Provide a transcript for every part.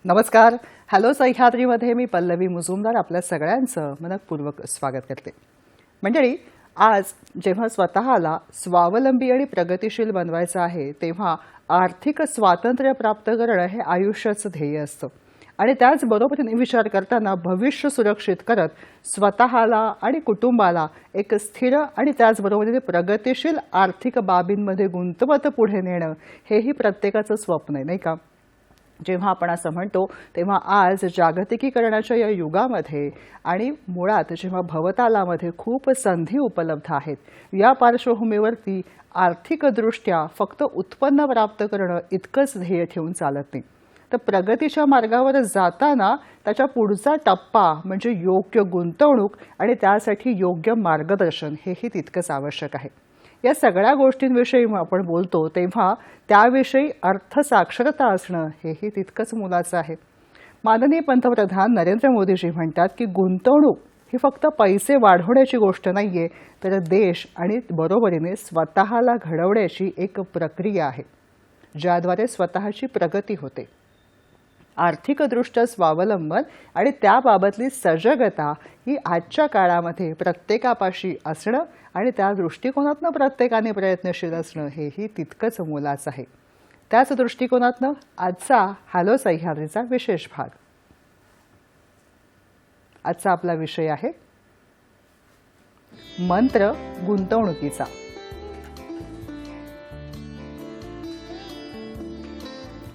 नमस्कार. हॅलो सह्याद्रीमध्ये मी पल्लवी मुजुमदार आपल्या सगळ्यांचं मनपूर्वक स्वागत करते. मंडळी, आज जेव्हा स्वतःला स्वावलंबी आणि प्रगतिशील बनवायचं आहे तेव्हा आर्थिक स्वातंत्र्य प्राप्त करणं हे आयुष्याचं ध्येय असतं आणि त्याचबरोबरीने विचार करताना भविष्य सुरक्षित करत स्वतःला आणि कुटुंबाला एक स्थिर आणि त्याचबरोबरीने प्रगतिशील आर्थिक बाबींमध्ये गुंतवत पुढे नेणं हेही प्रत्येकाचं स्वप्न आहे, नाही का? जेव्हा आपण असं म्हणतो तेव्हा आज जागतिकीकरणाच्या या युगामध्ये आणि मुळात जेव्हा भवतालामध्ये खूप संधी उपलब्ध आहेत, या पार्श्वभूमीवरती आर्थिकदृष्ट्या फक्त उत्पन्न प्राप्त करणं इतकंच ध्येय ठेवून चालत नाही. तर प्रगतीच्या मार्गावर जाताना त्याच्या पुढचा टप्पा म्हणजे योग्य गुंतवणूक आणि त्यासाठी योग्य मार्गदर्शन हेही तितकंच आवश्यक आहे. या सगळ्या गोष्टींविषयी आपण बोलतो तेव्हा त्याविषयी अर्थसाक्षरता असणं हेही तितकंच मोलाचं आहे. माननीय पंतप्रधान नरेंद्र मोदीजी म्हणतात की गुंतवणूक ही फक्त पैसे वाढवण्याची गोष्ट नाहीये, तर देश आणि बरोबरीने स्वतःला घडवण्याची एक प्रक्रिया आहे ज्याद्वारे स्वतःची प्रगती होते. आर्थिकदृष्ट्या स्वावलंबन आणि त्याबाबतली सजगता ही आजच्या काळामध्ये प्रत्येकापाशी असणं आणि त्या दृष्टिकोनातनं प्रत्येकाने प्रयत्नशील असणं हेही तितकंच मोलाचं आहे. त्याच दृष्टिकोनातनं आजचा हॅलो सह्याद्रीचा विशेष भाग. आजचा आपला विषय आहे मंत्र गुंतवणुकीचा.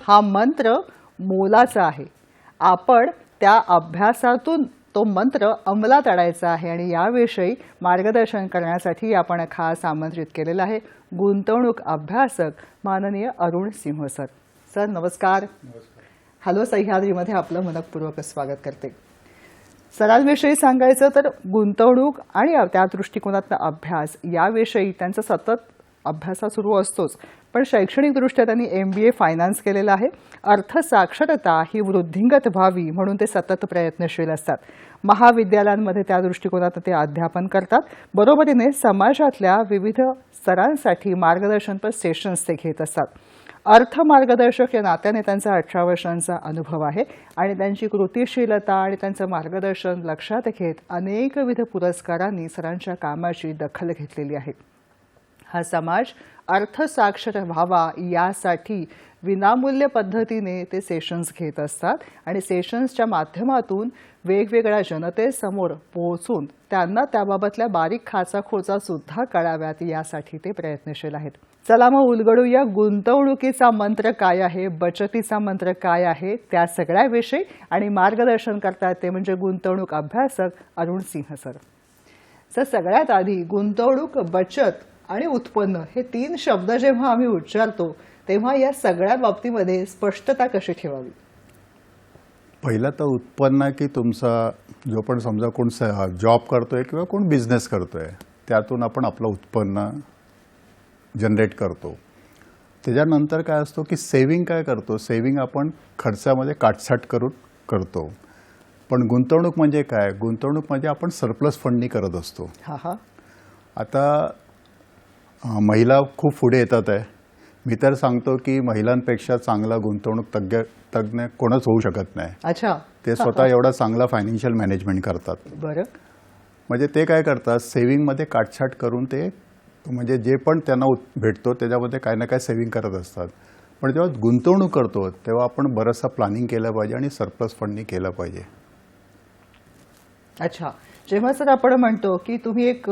हा मंत्र मोलाचा आहे. आपण त्या अभ्यासातून तो मंत्र अंमलात आणायचा आहे आणि याविषयी मार्गदर्शन करण्यासाठी आपण खास आमंत्रित केलेलं आहे गुंतवणूक अभ्यासक माननीय अरुण सिंह सर. सर नमस्कार. हॅलो सह्याद्रीमध्ये आपलं मनपूर्वक स्वागत करते. सरांविषयी सांगायचं तर गुंतवणूक आणि त्या दृष्टिकोनातला अभ्यास याविषयी त्यांचा सतत अभ्यास सुरू असतोच, पण शैक्षणिकदृष्ट्या त्यांनी MBA फायनान्स केलेलं आहे. अर्थसाक्षरता ही वृद्धिंगत व्हावी म्हणून ते सतत प्रयत्नशील असतात. महाविद्यालयांमध्ये त्या दृष्टिकोनात ते अध्यापन करतात. बरोबरीने समाजातल्या विविध स्तरांसाठी मार्गदर्शनपर सेशन्स ते घेत असतात. अर्थमार्गदर्शक या नात्याने त्यांचा 18 वर्षांचा अनुभव आहे आणि त्यांची कृतिशीलता आणि त्यांचं मार्गदर्शन लक्षात घेत अनेकविध पुरस्कारांनी सरांच्या कामाची दखल घेतलेली आहे. हा समाज अर्थसाक्षर व्हावा यासाठी विनामूल्य पद्धतीने ते सेशन्स घेत असतात आणि सेशन्सच्या माध्यमातून वेगवेगळ्या जनतेसमोर पोहोचून त्यांना त्याबाबतल्या बारीक खाचाखोचा सुद्धा कळाव्यात यासाठी ते प्रयत्नशील आहेत. चला मग उलगडूया गुंतवणुकीचा मंत्र काय आहे, बचतीचा मंत्र काय आहे, त्या सगळ्याविषयी आणि मार्गदर्शन करतात ते म्हणजे गुंतवणूक अभ्यासक अरुण सिंह सर. सर सगळ्यात आधी गुंतवणूक, बचत आणि उत्पन्न हे 3 शब्द जेव्हा आम्ही उच्चारतो तेव्हा या सगळ्या बाबतीमध्ये स्पष्टता कशी ठेवावी? पहिलं तर उत्पन्न की तुमचा जो पण समजा कोण जॉब करतोय किंवा कोण बिझनेस करतोय त्यातून आपण आपलं उत्पन्न जनरेट करतो. त्याच्यानंतर काय असतो की सेव्हिंग काय करतो, सेव्हिंग आपण खर्चामध्ये काटछाट करून करतो. पण गुंतवणूक म्हणजे काय, गुंतवणूक म्हणजे आपण सरप्लस फंडनी करत असतो. आता महिला खूप पुढे येतात आहे. मी तर सांगतो की महिलांपेक्षा चांगला गुंतवणूक तज्ञ कोणच होऊ शकत नाही. अच्छा. ते स्वतः एवढा चांगला फायनान्शियल मॅनेजमेंट करतात. बरं. म्हणजे ते काय करतात, सेव्हिंगमध्ये काटछाट करून ते म्हणजे जे पण त्यांना भेटतो त्याच्यामध्ये काही ना काही सेव्हिंग करत असतात. पण जेव्हा गुंतवणूक करतो तेव्हा आपण बरंचसं प्लॅनिंग केलं पाहिजे आणि सरप्लस फंडनी केलं पाहिजे. अच्छा. जेव्हा सर आपण म्हणतो की तुम्ही एक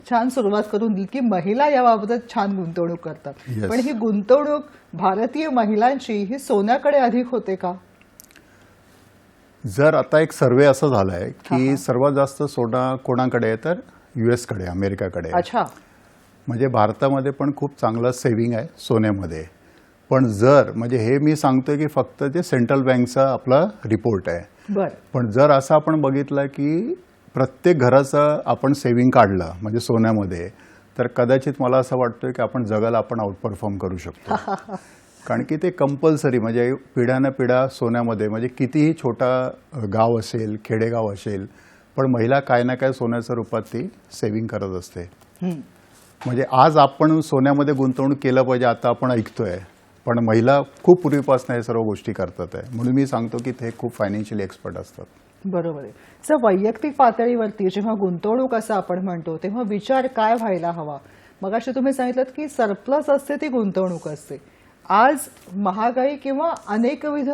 छान सुरुवात करून दिली की महिला याबाबत छान गुंतवणूक करतात, Yes. पण ही गुंतवणूक भारतीय महिलांची ही सोन्याकडे अधिक होते का? जर आता एक सर्वे असा झाला आहे की सर्वात जास्त सोनं कोणाकडे आहे तर US कडे, अमेरिकाकडे आहे. अच्छा. म्हणजे भारतामध्ये पण खूप चांगलं सेव्हिंग आहे सोन्यामध्ये. पण जर म्हणजे हे मी सांगतोय की फक्त जे सेंट्रल बँकचा आपला रिपोर्ट आहे, बर. पण जर असं आपण बघितलं की प्रत्येक घराचं आपण सेव्हिंग काढलं म्हणजे सोन्यामध्ये, तर कदाचित मला असं वाटतंय की आपण जगाला आपण आउट परफॉर्म करू शकतो. कारण की ते कंपल्सरी म्हणजे पिढ्यानं पिढ्या सोन्यामध्ये म्हणजे कितीही छोटा गाव असेल, खेडेगाव असेल, पण महिला काय ना काय सोन्याच्या रूपात ती सेव्हिंग करत असते. म्हणजे आज आपण सोन्यामध्ये गुंतवणूक केलं पाहिजे आता आपण ऐकतोय, पण महिला खूप पूर्वीपासून हे सर्व गोष्टी करतात आहे. म्हणून मी सांगतो की ते खूप फायनान्शियली एक्सपर्ट असतात. बरोबर आहे सर. वैयक्तिक पातळीवरती जेव्हा गुंतवणूक असं आपण म्हणतो तेव्हा विचार काय व्हायला हवा? मगाशी तुम्ही सांगितलं की सरप्लस असते ती गुंतवणूक असते. आज महागाई किंवा अनेकविध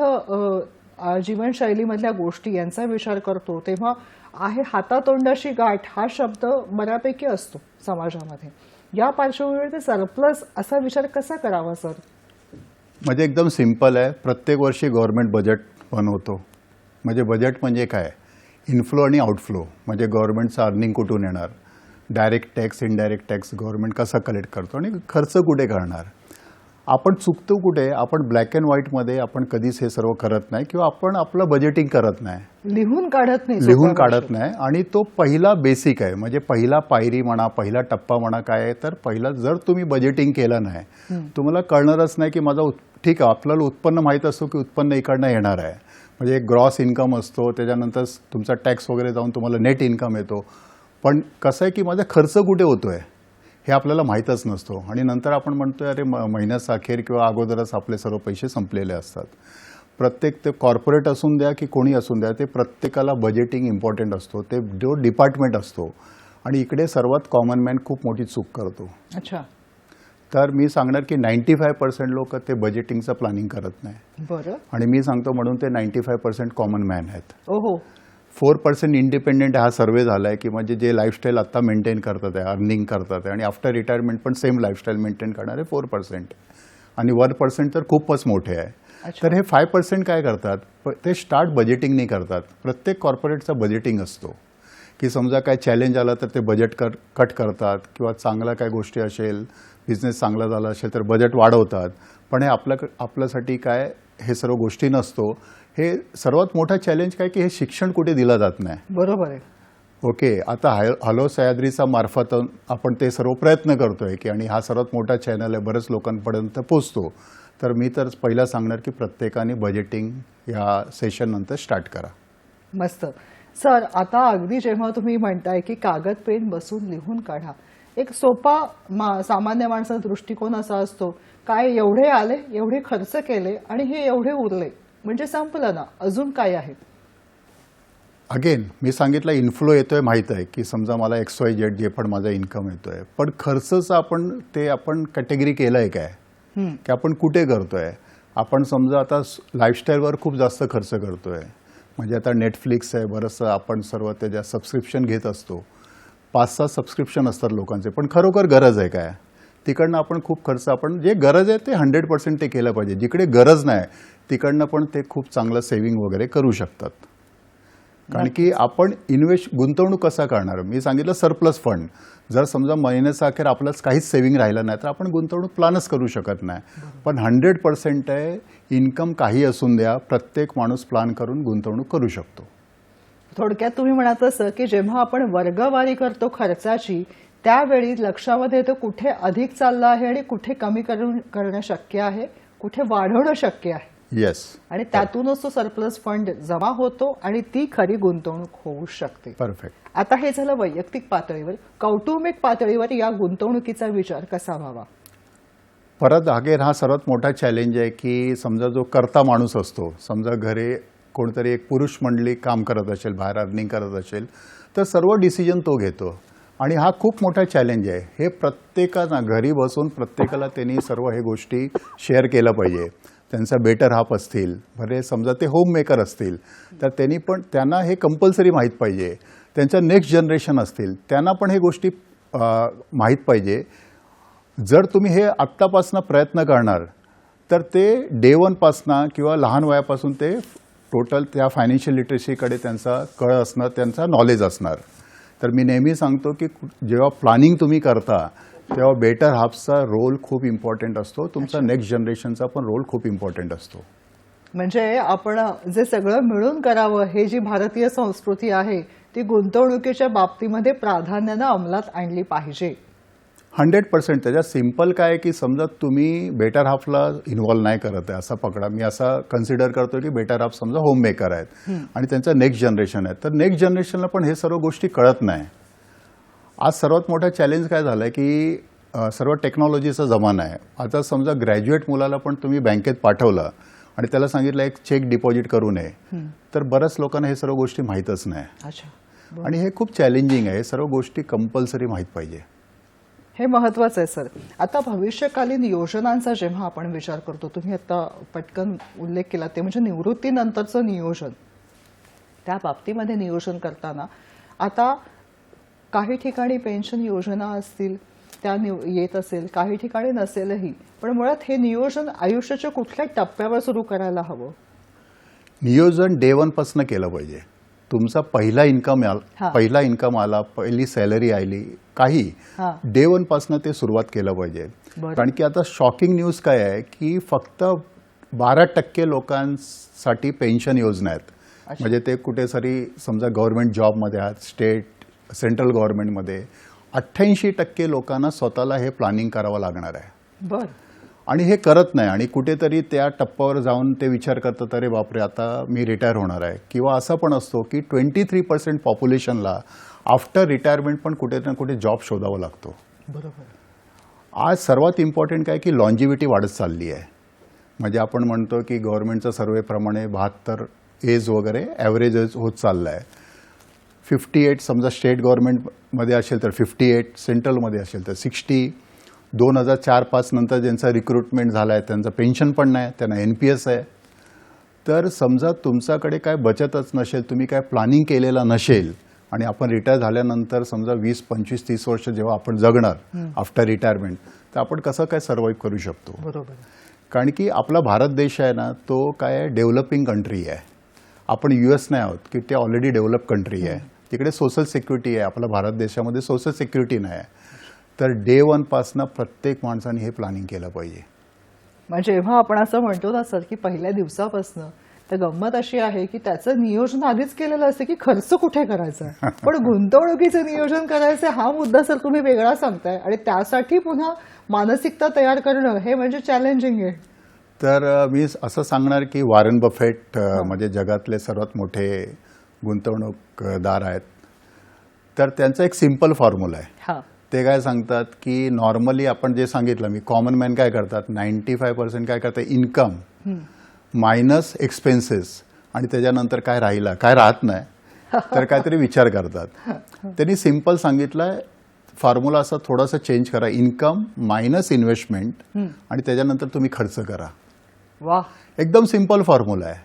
जीवनशैलीमधल्या गोष्टी यांचा विचार करतो तेव्हा आहे हातातोंडाशी गाठ हा शब्द बऱ्यापैकी असतो समाजामध्ये. या पार्श्वभूमीवर ते सरप्लस असा विचार कसा करावा सर? म्हणजे एकदम सिंपल आहे. प्रत्येक वर्षी गव्हर्नमेंट बजेट बनवतो. म्हणजे बजेट म्हणजे काय? इनफ्लो आणि आउटफ्लो. म्हणजे गव्हर्नमेंटचं अर्निंग कुठून येणार, direct tax, indirect tax government कसं कलेक्ट करतो आणि खर्च कुठे करणार. आपण चुकतो कुठे? आपण ब्लॅक अँड व्हाईटमध्ये आपण कधीच हे सर्व करत नाही किंवा आपण आपलं बजेटिंग करत नाही, लिहून काढत नाही. लिहून काढत नाही. आणि तो पहिला बेसिक आहे. म्हणजे पहिला पायरी म्हणा, पहिला टप्पा म्हणा काय आहे तर पहिला जर तुम्ही बजेटिंग केलं नाही तुम्हाला कळणारच नाही की माझा ठीक आहे. आपल्याला उत्पन्न माहीत असतो की उत्पन्न इकडनं येणार आहे. म्हणजे एक ग्रॉस इन्कम असतो, त्याच्यानंतर तुमचा टॅक्स वगैरे जाऊन तुम्हाला नेट इन्कम येतो. पण कसं आहे की माझा खर्च कुठे होतोय हे आपल्याला माहीतच नसतो. आणि नंतर आपण म्हणतोय अरे महिन्याचा अखेर किंवा अगोदरच आपले सर्व पैसे संपलेले असतात. प्रत्येक ते कॉर्पोरेट असून द्या की कोणी असून द्या, ते प्रत्येकाला बजेटिंग इम्पॉर्टंट असतो. ते जो डिपार्टमेंट असतो. आणि इकडे सर्वात कॉमन मॅन खूप मोठी चूक करतो. अच्छा. तर मी सांगणार की 95% लोक ते बजेटिंगचं प्लॅनिंग करत नाही. बरं. आणि मी सांगतो म्हणून ते 95% कॉमन मॅन आहेत. ओहो. 4% इंडिपेंडेंट हा सर्वे झाला आहे की म्हणजे जे लाईफस्टाईल आता मेंटेन करतात आहे, अर्निंग करतात आहे आणि आफ्टर रिटायरमेंट पण सेम लाईफस्टाईल मेंटेन करणारे 4%. आणि 1% तर खूपच मोठे आहे. तर हे 5% काय करतात? ते स्टार्ट बजेटिंग नाही करतात. प्रत्येक कॉर्पोरेटचा बजेटिंग असतो की समजा काय चॅलेंज आला तर ते बजेट कट करतात किंवा चांगला काय गोष्टी असेल, बिझनेस चांगला झाला असेल तर बजेट वाढवतात. पण हे आपल्यासाठी काय हे सर्व गोष्टी नसतो. हे सर्वात मोठा चॅलेंज काय की हे शिक्षण कुठे दिलं जात नाही. बरोबर आहे. ओके. आता हॅलो सह्याद्रीचा मार्फत आपण ते सर्व प्रयत्न करतोय की आणि हा सर्वात मोठा चॅनल आहे, बरेच लोकांपर्यंत पोचतो. तर मी तर पहिला सांगणार की प्रत्येकाने बजेटिंग या सेशन नंतर स्टार्ट करा. मस्त सर. आता अगदी जेव्हा तुम्ही म्हणताय की कागद पेन बसून लिहून काढा, एक सोपा सामान्य माणसाचा दृष्टिकोन असा असतो काय एवढे आले, एवढे खर्च केले आणि हे एवढे उरले म्हणजे संपलं ना, अजून काय आहे? अगेन मी सांगितलं इन्फ्लो येतोय माहीत आहे की समजा मला XYZ जे पण माझा इन्कम येतोय, पण खर्चचं आपण कॅटेगरी केलं आहे काय की आपण कुठे करतोय? आपण समजा आता लाईफस्टाईलवर खूप जास्त खर्च करतोय. म्हणजे आता नेटफ्लिक्स आहे, बरंचसं आपण सर्व त्याच्या सबस्क्रिप्शन घेत असतो. 5-6 सबस्क्रिप्शन असतात लोकांचे, पण खरोखर गरज आहे काय? तिकडनं आपण खूप खर्च, आपण जे गरज आहे ते 100% ते केलं पाहिजे. जिकडे गरज नाही तिकडनं पण ते खूप चांगलं सेव्हिंग वगैरे करू शकतात. कारण की आपण गुंतवणूक कसा करणार? मी सांगितलं सरप्लस फंड. जर समजा महिन्याचा अखेर आपलंच काहीच सेव्हिंग राहिलं नाही तर आपण गुंतवणूक प्लॅनच करू शकत नाही. पण 100% आहे इन्कम काही असून द्या, प्रत्येक माणूस प्लॅन करून गुंतवणूक करू शकतो. थोडक्यात तुम्ही म्हणत असं की जेव्हा आपण वर्गवारी करतो खर्चाची, त्यावेळी लक्षामध्ये येतं कुठे अधिक चाललं आहे आणि कुठे कमी करणं शक्य आहे, कुठे वाढवणं शक्य आहे. येस. आणि त्यातूनच तो सरप्लस फंड जमा होतो आणि ती खरी गुंतवणूक होऊ शकते. परफेक्ट. आता हे झालं वैयक्तिक पातळीवर. कौटुंबिक पातळीवर या गुंतवणुकीचा विचार कसा व्हावा? परत अगेन हा सर्वात मोठा चॅलेंज आहे की समजा जो करता माणूस असतो, समजा घरी कोणतरी एक पुरुष मंडळी काम करत असेल, बाहेर अर्निंग करत असेल, तर सर्व डिसिजन तो घेतो. आणि हा खूप मोठा चॅलेंज आहे. हे प्रत्येकानं घरी बसून प्रत्येकाला त्यांनी सर्व हे गोष्टी शेअर केलं पाहिजे. त्यांचा बेटर हाफ असतील, बरे समजा ते होम मेकर असतील, तर त्यांना हे कंपल्सरी माहीत पाहिजे त्यांच्या नेक्स्ट जनरेशन असतील त्यांना पण हे गोष्टी माहीत पाहिजे. जर तुम्ही हे आत्तापासून प्रयत्न करणार तर ते डे वनपासनं किंवा लहान वयापासून ते टोटल त्या फायनान्शियल लिटरसीकडे त्यांचा कळ असणं, त्यांचा नॉलेज असणार. तर मी नेहमी सांगतो की जेव्हा प्लॅनिंग तुम्ही करता तेव्हा बेटर हाफचा रोल खूप इम्पॉर्टंट असतो, तुमचा नेक्स्ट जनरेशनचा पण रोल खूप इम्पॉर्टंट असतो. म्हणजे आपण जे सगळं मिळून करावं हे जी भारतीय संस्कृती आहे ती गुंतवणुकीच्या बाबतीमध्ये प्राधान्यानं अंमलात आणली पाहिजे. 100%. त्याच्यात सिम्पल काय आहे की समजा तुम्ही बेटर हाफला इन्व्हॉल्व नाही करत आहे असं पकडा. मी असं कन्सिडर करतो की बेटर हाफ समजा होम मेकर आहेत आणि त्यांचं नेक्स्ट जनरेशन आहे, तर नेक्स्ट जनरेशनला पण हे सर्व गोष्टी कळत नाही. आज सर्वात मोठा चॅलेंज काय झालं आहे की सर्व टेक्नॉलॉजीचा जमाना आहे. आता समजा ग्रॅज्युएट मुलाला पण तुम्ही बँकेत पाठवलं आणि त्याला सांगितलं एक चेक डिपॉझिट करू नये, तर बऱ्याच लोकांना हे सर्व गोष्टी माहीतच नाही. अच्छा. आणि हे खूप चॅलेंजिंग आहे. हे सर्व गोष्टी कंपल्सरी माहीत पाहिजे. हे महत्वाचं आहे सर. आता भविष्यकालीन योजनांचा जेव्हा आपण विचार करतो, तुम्ही आता पटकन उल्लेख केला ते म्हणजे निवृत्तीनंतरचं नियोजन, त्या बाबतीमध्ये नियोजन करताना आता काही ठिकाणी पेन्शन योजना असतील त्या येत असेल, काही ठिकाणी नसेलही, पण मुळात हे नियोजन आयुष्याच्या कुठल्या टप्प्यावर सुरू करायला हवं? नियोजन डे वनपासून केलं पाहिजे. तुमचा पहिला इन्कम आला, पहिली सॅलरी आली, काही डे वनपासून ते सुरुवात केलं पाहिजे. कारण की आता शॉकिंग न्यूज काय आहे की फक्त 12% लोकांसाठी पेन्शन योजना आहेत. म्हणजे ते कुठेतरी समजा गव्हर्नमेंट जॉबमध्ये आहात, स्टेट सेंट्रल गव्हर्नमेंटमध्ये 88% लोकांना स्वतःला हे प्लॅनिंग करावं लागणार आहे. आणि हे करत नाही आणि कुठेतरी त्या टप्प्यावर जाऊन ते विचार करतात अरे बापरे आता मी रिटायर होणार आहे. किंवा असं पण असतो की 23% पॉप्युलेशनला आफ्टर रिटायरमेंट पण कुठे ना कुठे जॉब शोधावा लागतो. बरोबर. आज सर्वात इम्पॉर्टंट काय की लॉन्जिव्हिटी वाढत चालली आहे. म्हणजे आपण म्हणतो की गव्हर्नमेंटच्या सर्वेप्रमाणे 72 एज वगैरे ॲव्हरेज एज होत चाललं आहे. 58 समजा स्टेट गव्हर्नमेंटमध्ये असेल तर 58, सेंट्रलमध्ये असेल तर 60. 2004-05 नंतर ज्यांचा रिक्रुटमेंट झाला आहे त्यांचं पेन्शन पण नाही, त्यांना NPS आहे. तर समजा तुमच्याकडे काय बचतच नसेल, तुम्ही काय प्लॅनिंग केलेला नसेल आणि आपण रिटायर झाल्यानंतर समजा 20, 25, 30 वर्ष जेव्हा आपण जगणार आफ्टर रिटायरमेंट, तर आपण कसं काय सर्व्हाइव्ह करू शकतो? बरोबर. कारण की आपला भारत देश आहे ना तो काय आहे डेव्हलपिंग कंट्री आहे. आपण US नाही आहोत की ते ऑलरेडी डेव्हलप कंट्री आहे. तिकडे सोशल सिक्युरिटी आहे. आपल्या भारत देशामध्ये सोशल सिक्युरिटी नाही आहे. तर डे वनपासनं प्रत्येक माणसाने हे प्लॅनिंग केलं पाहिजे. म्हणजे जेव्हा आपण असं म्हणतो ना सर की पहिल्या दिवसापासनं, तर गंमत अशी आहे की त्याचं नियोजन आधीच केलेलं असतं की खर्च कुठे करायचा आहे, पण गुंतवणुकीचं नियोजन करायचं हा मुद्दा सर तुम्ही वेगळा सांगताय आणि त्यासाठी पुन्हा मानसिकता तयार करणं हे म्हणजे चॅलेंजिंग आहे. तर मी असं सांगणार की वॉरेन बफेट म्हणजे जगातले सर्वात मोठे गुंतवणूकदार आहेत. तर त्यांचा एक सिम्पल फॉर्म्युला आहे. ते काय सांगतात की नॉर्मली आपण जे सांगितलं मी कॉमन मॅन काय करतात 95% काय करतात इन्कम मायनस एक्सपेन्सेस आणि त्याच्यानंतर काय राहिला काय राहत नाही तर काहीतरी विचार करतात. त्यांनी सिम्पल सांगितलं फॉर्म्युला असा थोडासा चेंज करा, इन्कम मायनस इन्व्हेस्टमेंट आणि त्याच्यानंतर तुम्ही खर्च करा. वा, एकदम सिम्पल फॉर्म्युला आहे.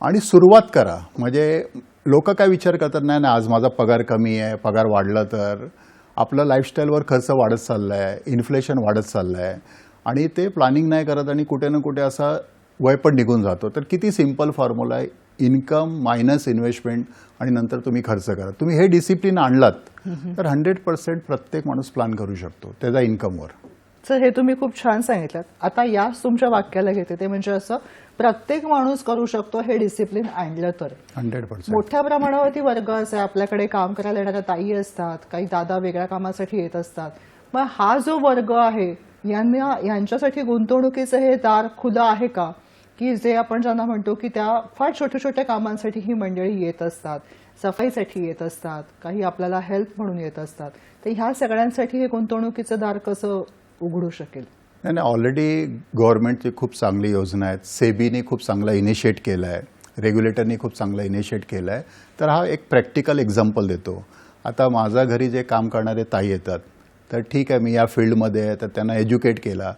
आणि सुरुवात करा. म्हणजे लोक काय विचार करतात नाही ना आज माझा पगार कमी आहे, पगार वाढला तर आपलं लाईफस्टाईलवर खर्च वाढत चालला आहे, इन्फ्लेशन वाढत चाललं आहे आणि ते प्लॅनिंग नाही करत आणि कुठे ना कुठे असा वय पण निघून जातो. तर किती सिम्पल फॉर्म्युला आहे, इन्कम मायनस इन्व्हेस्टमेंट आणि नंतर तुम्ही खर्च करा. तुम्ही हे डिसिप्लिन आणलात तर 100% प्रत्येक माणूस प्लॅन करू शकतो त्याचा इन्कमवर. सर हे तुम्ही खूप छान सांगितलं. आता याच तुमच्या वाक्याला घेते ते म्हणजे असं प्रत्येक माणूस करू शकतो हे डिसिप्लिन आणलं तर. 100%. मोठ्या प्रमाणावरती वर्ग असे आपल्याकडे काम करायला येणाऱ्या ताई असतात, काही दादा वेगळ्या कामासाठी येत असतात. मग हा जो वर्ग आहे यांच्यासाठी गुंतवणुकीचं हे दार खुलं आहे का, की जे आपण ज्यांना म्हणतो की त्या फार छोट्या छोट्या कामांसाठी ही मंडळी येत असतात, सफाईसाठी येत असतात, काही आपल्याला हेल्प म्हणून येत असतात, तर ह्या सगळ्यांसाठी हे गुंतवणुकीचं दार कसं उघडू शकेल? नाही, ऑलरेडी गव्हर्नमेंटची खूप चांगली योजना आहेत. सेबीने खूप चांगला इनिशिएट केला आहे, रेग्युलेटरनी खूप चांगला इनिशिएट केला आहे. तर हा एक प्रॅक्टिकल एक्झाम्पल देतो. आता माझ्या घरी जे काम करणारे ताई येतात तर ठीक आहे मी या फील्डमध्ये आहे तर त्यांना एज्युकेट केला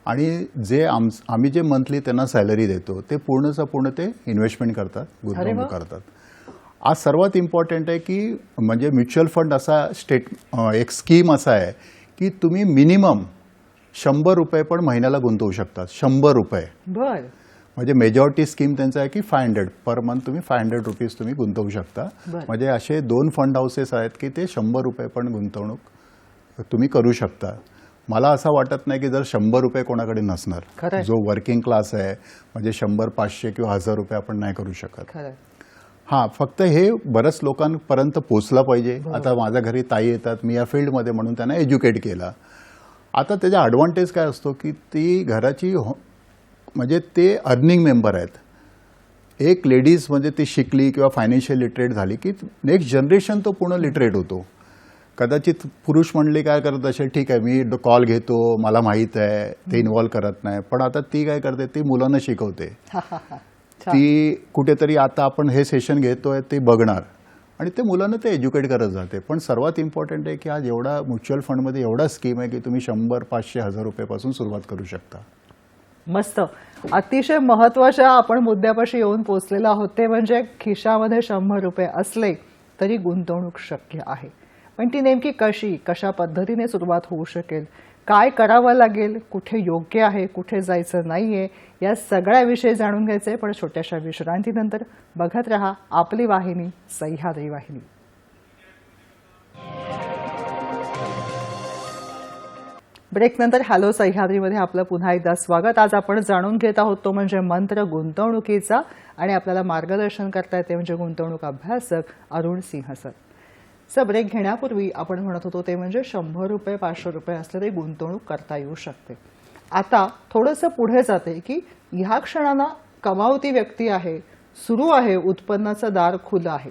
आणि जे आम्ही जे मंथली त्यांना सॅलरी देतो ते पूर्णचं पूर्ण ते इन्व्हेस्टमेंट करतात, गुंतवणूक करतात. आज सर्वात इम्पॉर्टंट आहे की म्हणजे म्युच्युअल फंड असा एक स्कीम असा आहे की तुम्ही मिनिमम 100 रुपये पण महिन्याला गुंतवू शकता. 100 रुपये बर. म्हणजे मेजॉरिटी स्कीम त्यांचं आहे की 500 पर मंथ तुम्ही 500 रुपीज तुम्ही गुंतवू शकता. बरं. म्हणजे असे 2 फंड हाऊसेस आहेत की ते 100 रुपये पण गुंतवणूक तुम्ही करू शकता. मला असं वाटत नाही की जर 100 रुपये कोणाकडे खरंय. नसणार, जो वर्किंग क्लास आहे म्हणजे 100, 500 किंवा 1000 रुपये आपण नाही करू शकत. खरं. हां, फक्त हे बऱ्याच लोकांपर्यंत पोचलं पाहिजे. आता माझ्या घरी ताई येतात, मी या फील्डमध्ये म्हणून त्यांना एज्युकेट केला. आता त्याचा ॲडव्हान्टेज काय असतो की ती घराची म्हणजे ते अर्निंग मेंबर आहेत. एक लेडीज म्हणजे ती शिकली किंवा फायनान्शियल लिटरेट झाली की नेक्स्ट जनरेशन तो पूर्ण लिटरेट होतो. कदाचित पुरुष म्हणले काय करत असेल, ठीक आहे मी कॉल घेतो, मला माहीत आहे, ते इन्व्हॉल्व करत नाही. पण आता ती काय करते, ती मुलांना शिकवते. ती कुठेतरी आता आपण हे सेशन घेतोय ते बघणार आणि ते मुलांना ते एज्युकेट करत जाते. पण सर्वात इम्पॉर्टंट आहे की आज एवढा म्युच्युअल फंडमध्ये एवढा स्कीम आहे की तुम्ही 100, 500, 1000 रुपयेपासून सुरुवात करू शकता. मस्त. अतिशय महत्वाच्या आपण मुद्द्यापाशी येऊन पोहोचलेलो आहोत, ते म्हणजे खिशामध्ये 100 रुपये असले तरी गुंतवणूक शक्य आहे. पण ती नेमकी कशा पद्धतीने सुरुवात होऊ शकेल, काय करावं लागेल, कुठे योग्य आहे, कुठे जायचं नाहीये, या सगळ्याविषयी जाणून घ्यायचंय. पण छोट्याशा विश्रांतीनंतर बघत रहा आपली वाहिनी, सह्याद्री वाहिनी. ब्रेकनंतर हॅलो सह्याद्रीमध्ये आपलं पुन्हा एकदा स्वागत. आज आपण जाणून घेत आहोत तो म्हणजे मंत्र गुंतवणुकीचा, आणि आपल्याला मार्गदर्शन करता येते म्हणजे गुंतवणूक अभ्यासक Arun Singh sir. Sir, break घेण्यापूर्वी आपण म्हणत होतो ते म्हणजे 100 रुपये 500 रुपये असले तरी गुंतवणूक करता येऊ शकते. आता थोडंसं पुढे जाते की ह्या क्षणाला कमावती व्यक्ती आहे, सुरू आहे, उत्पन्नाचं दार खुलं आहे.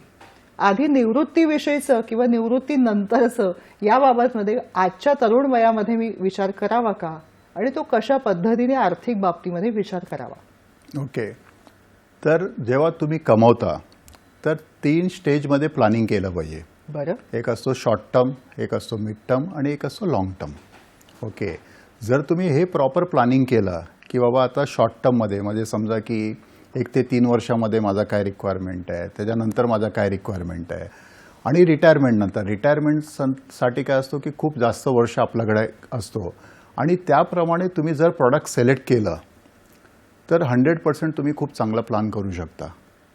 आधी निवृत्तीविषयीचं किंवा निवृत्तीनंतरचं याबाबतमध्ये आजच्या तरुण वयामध्ये मी विचार करावा का, आणि तो कशा पद्धतीने आर्थिक बाबतीमध्ये विचार करावा? ओके, तर जेव्हा तुम्ही कमवता तर 3 स्टेजमध्ये प्लॅनिंग केलं पाहिजे. बरं. एक असतो शॉर्ट टर्म, एक असतो मिड टर्म आणि एक असतो लॉंग टर्म. ओके, जर तुम्ही हे प्रॉपर प्लॅनिंग केलं की बाबा आता शॉर्ट टर्ममध्ये म्हणजे समजा की 1 ते 3 वर्षामध्ये माझा काय रिक्वायरमेंट आहे, त्याच्यानंतर माझा काय रिक्वायरमेंट आहे, आणि रिटायरमेंटसाठी काय असतो की खूप जास्त वर्ष आपल्याकडे असतो, आणि त्याप्रमाणे तुम्ही जर प्रॉडक्ट सिलेक्ट केलं तर 100% तुम्ही खूप चांगला प्लॅन करू शकता.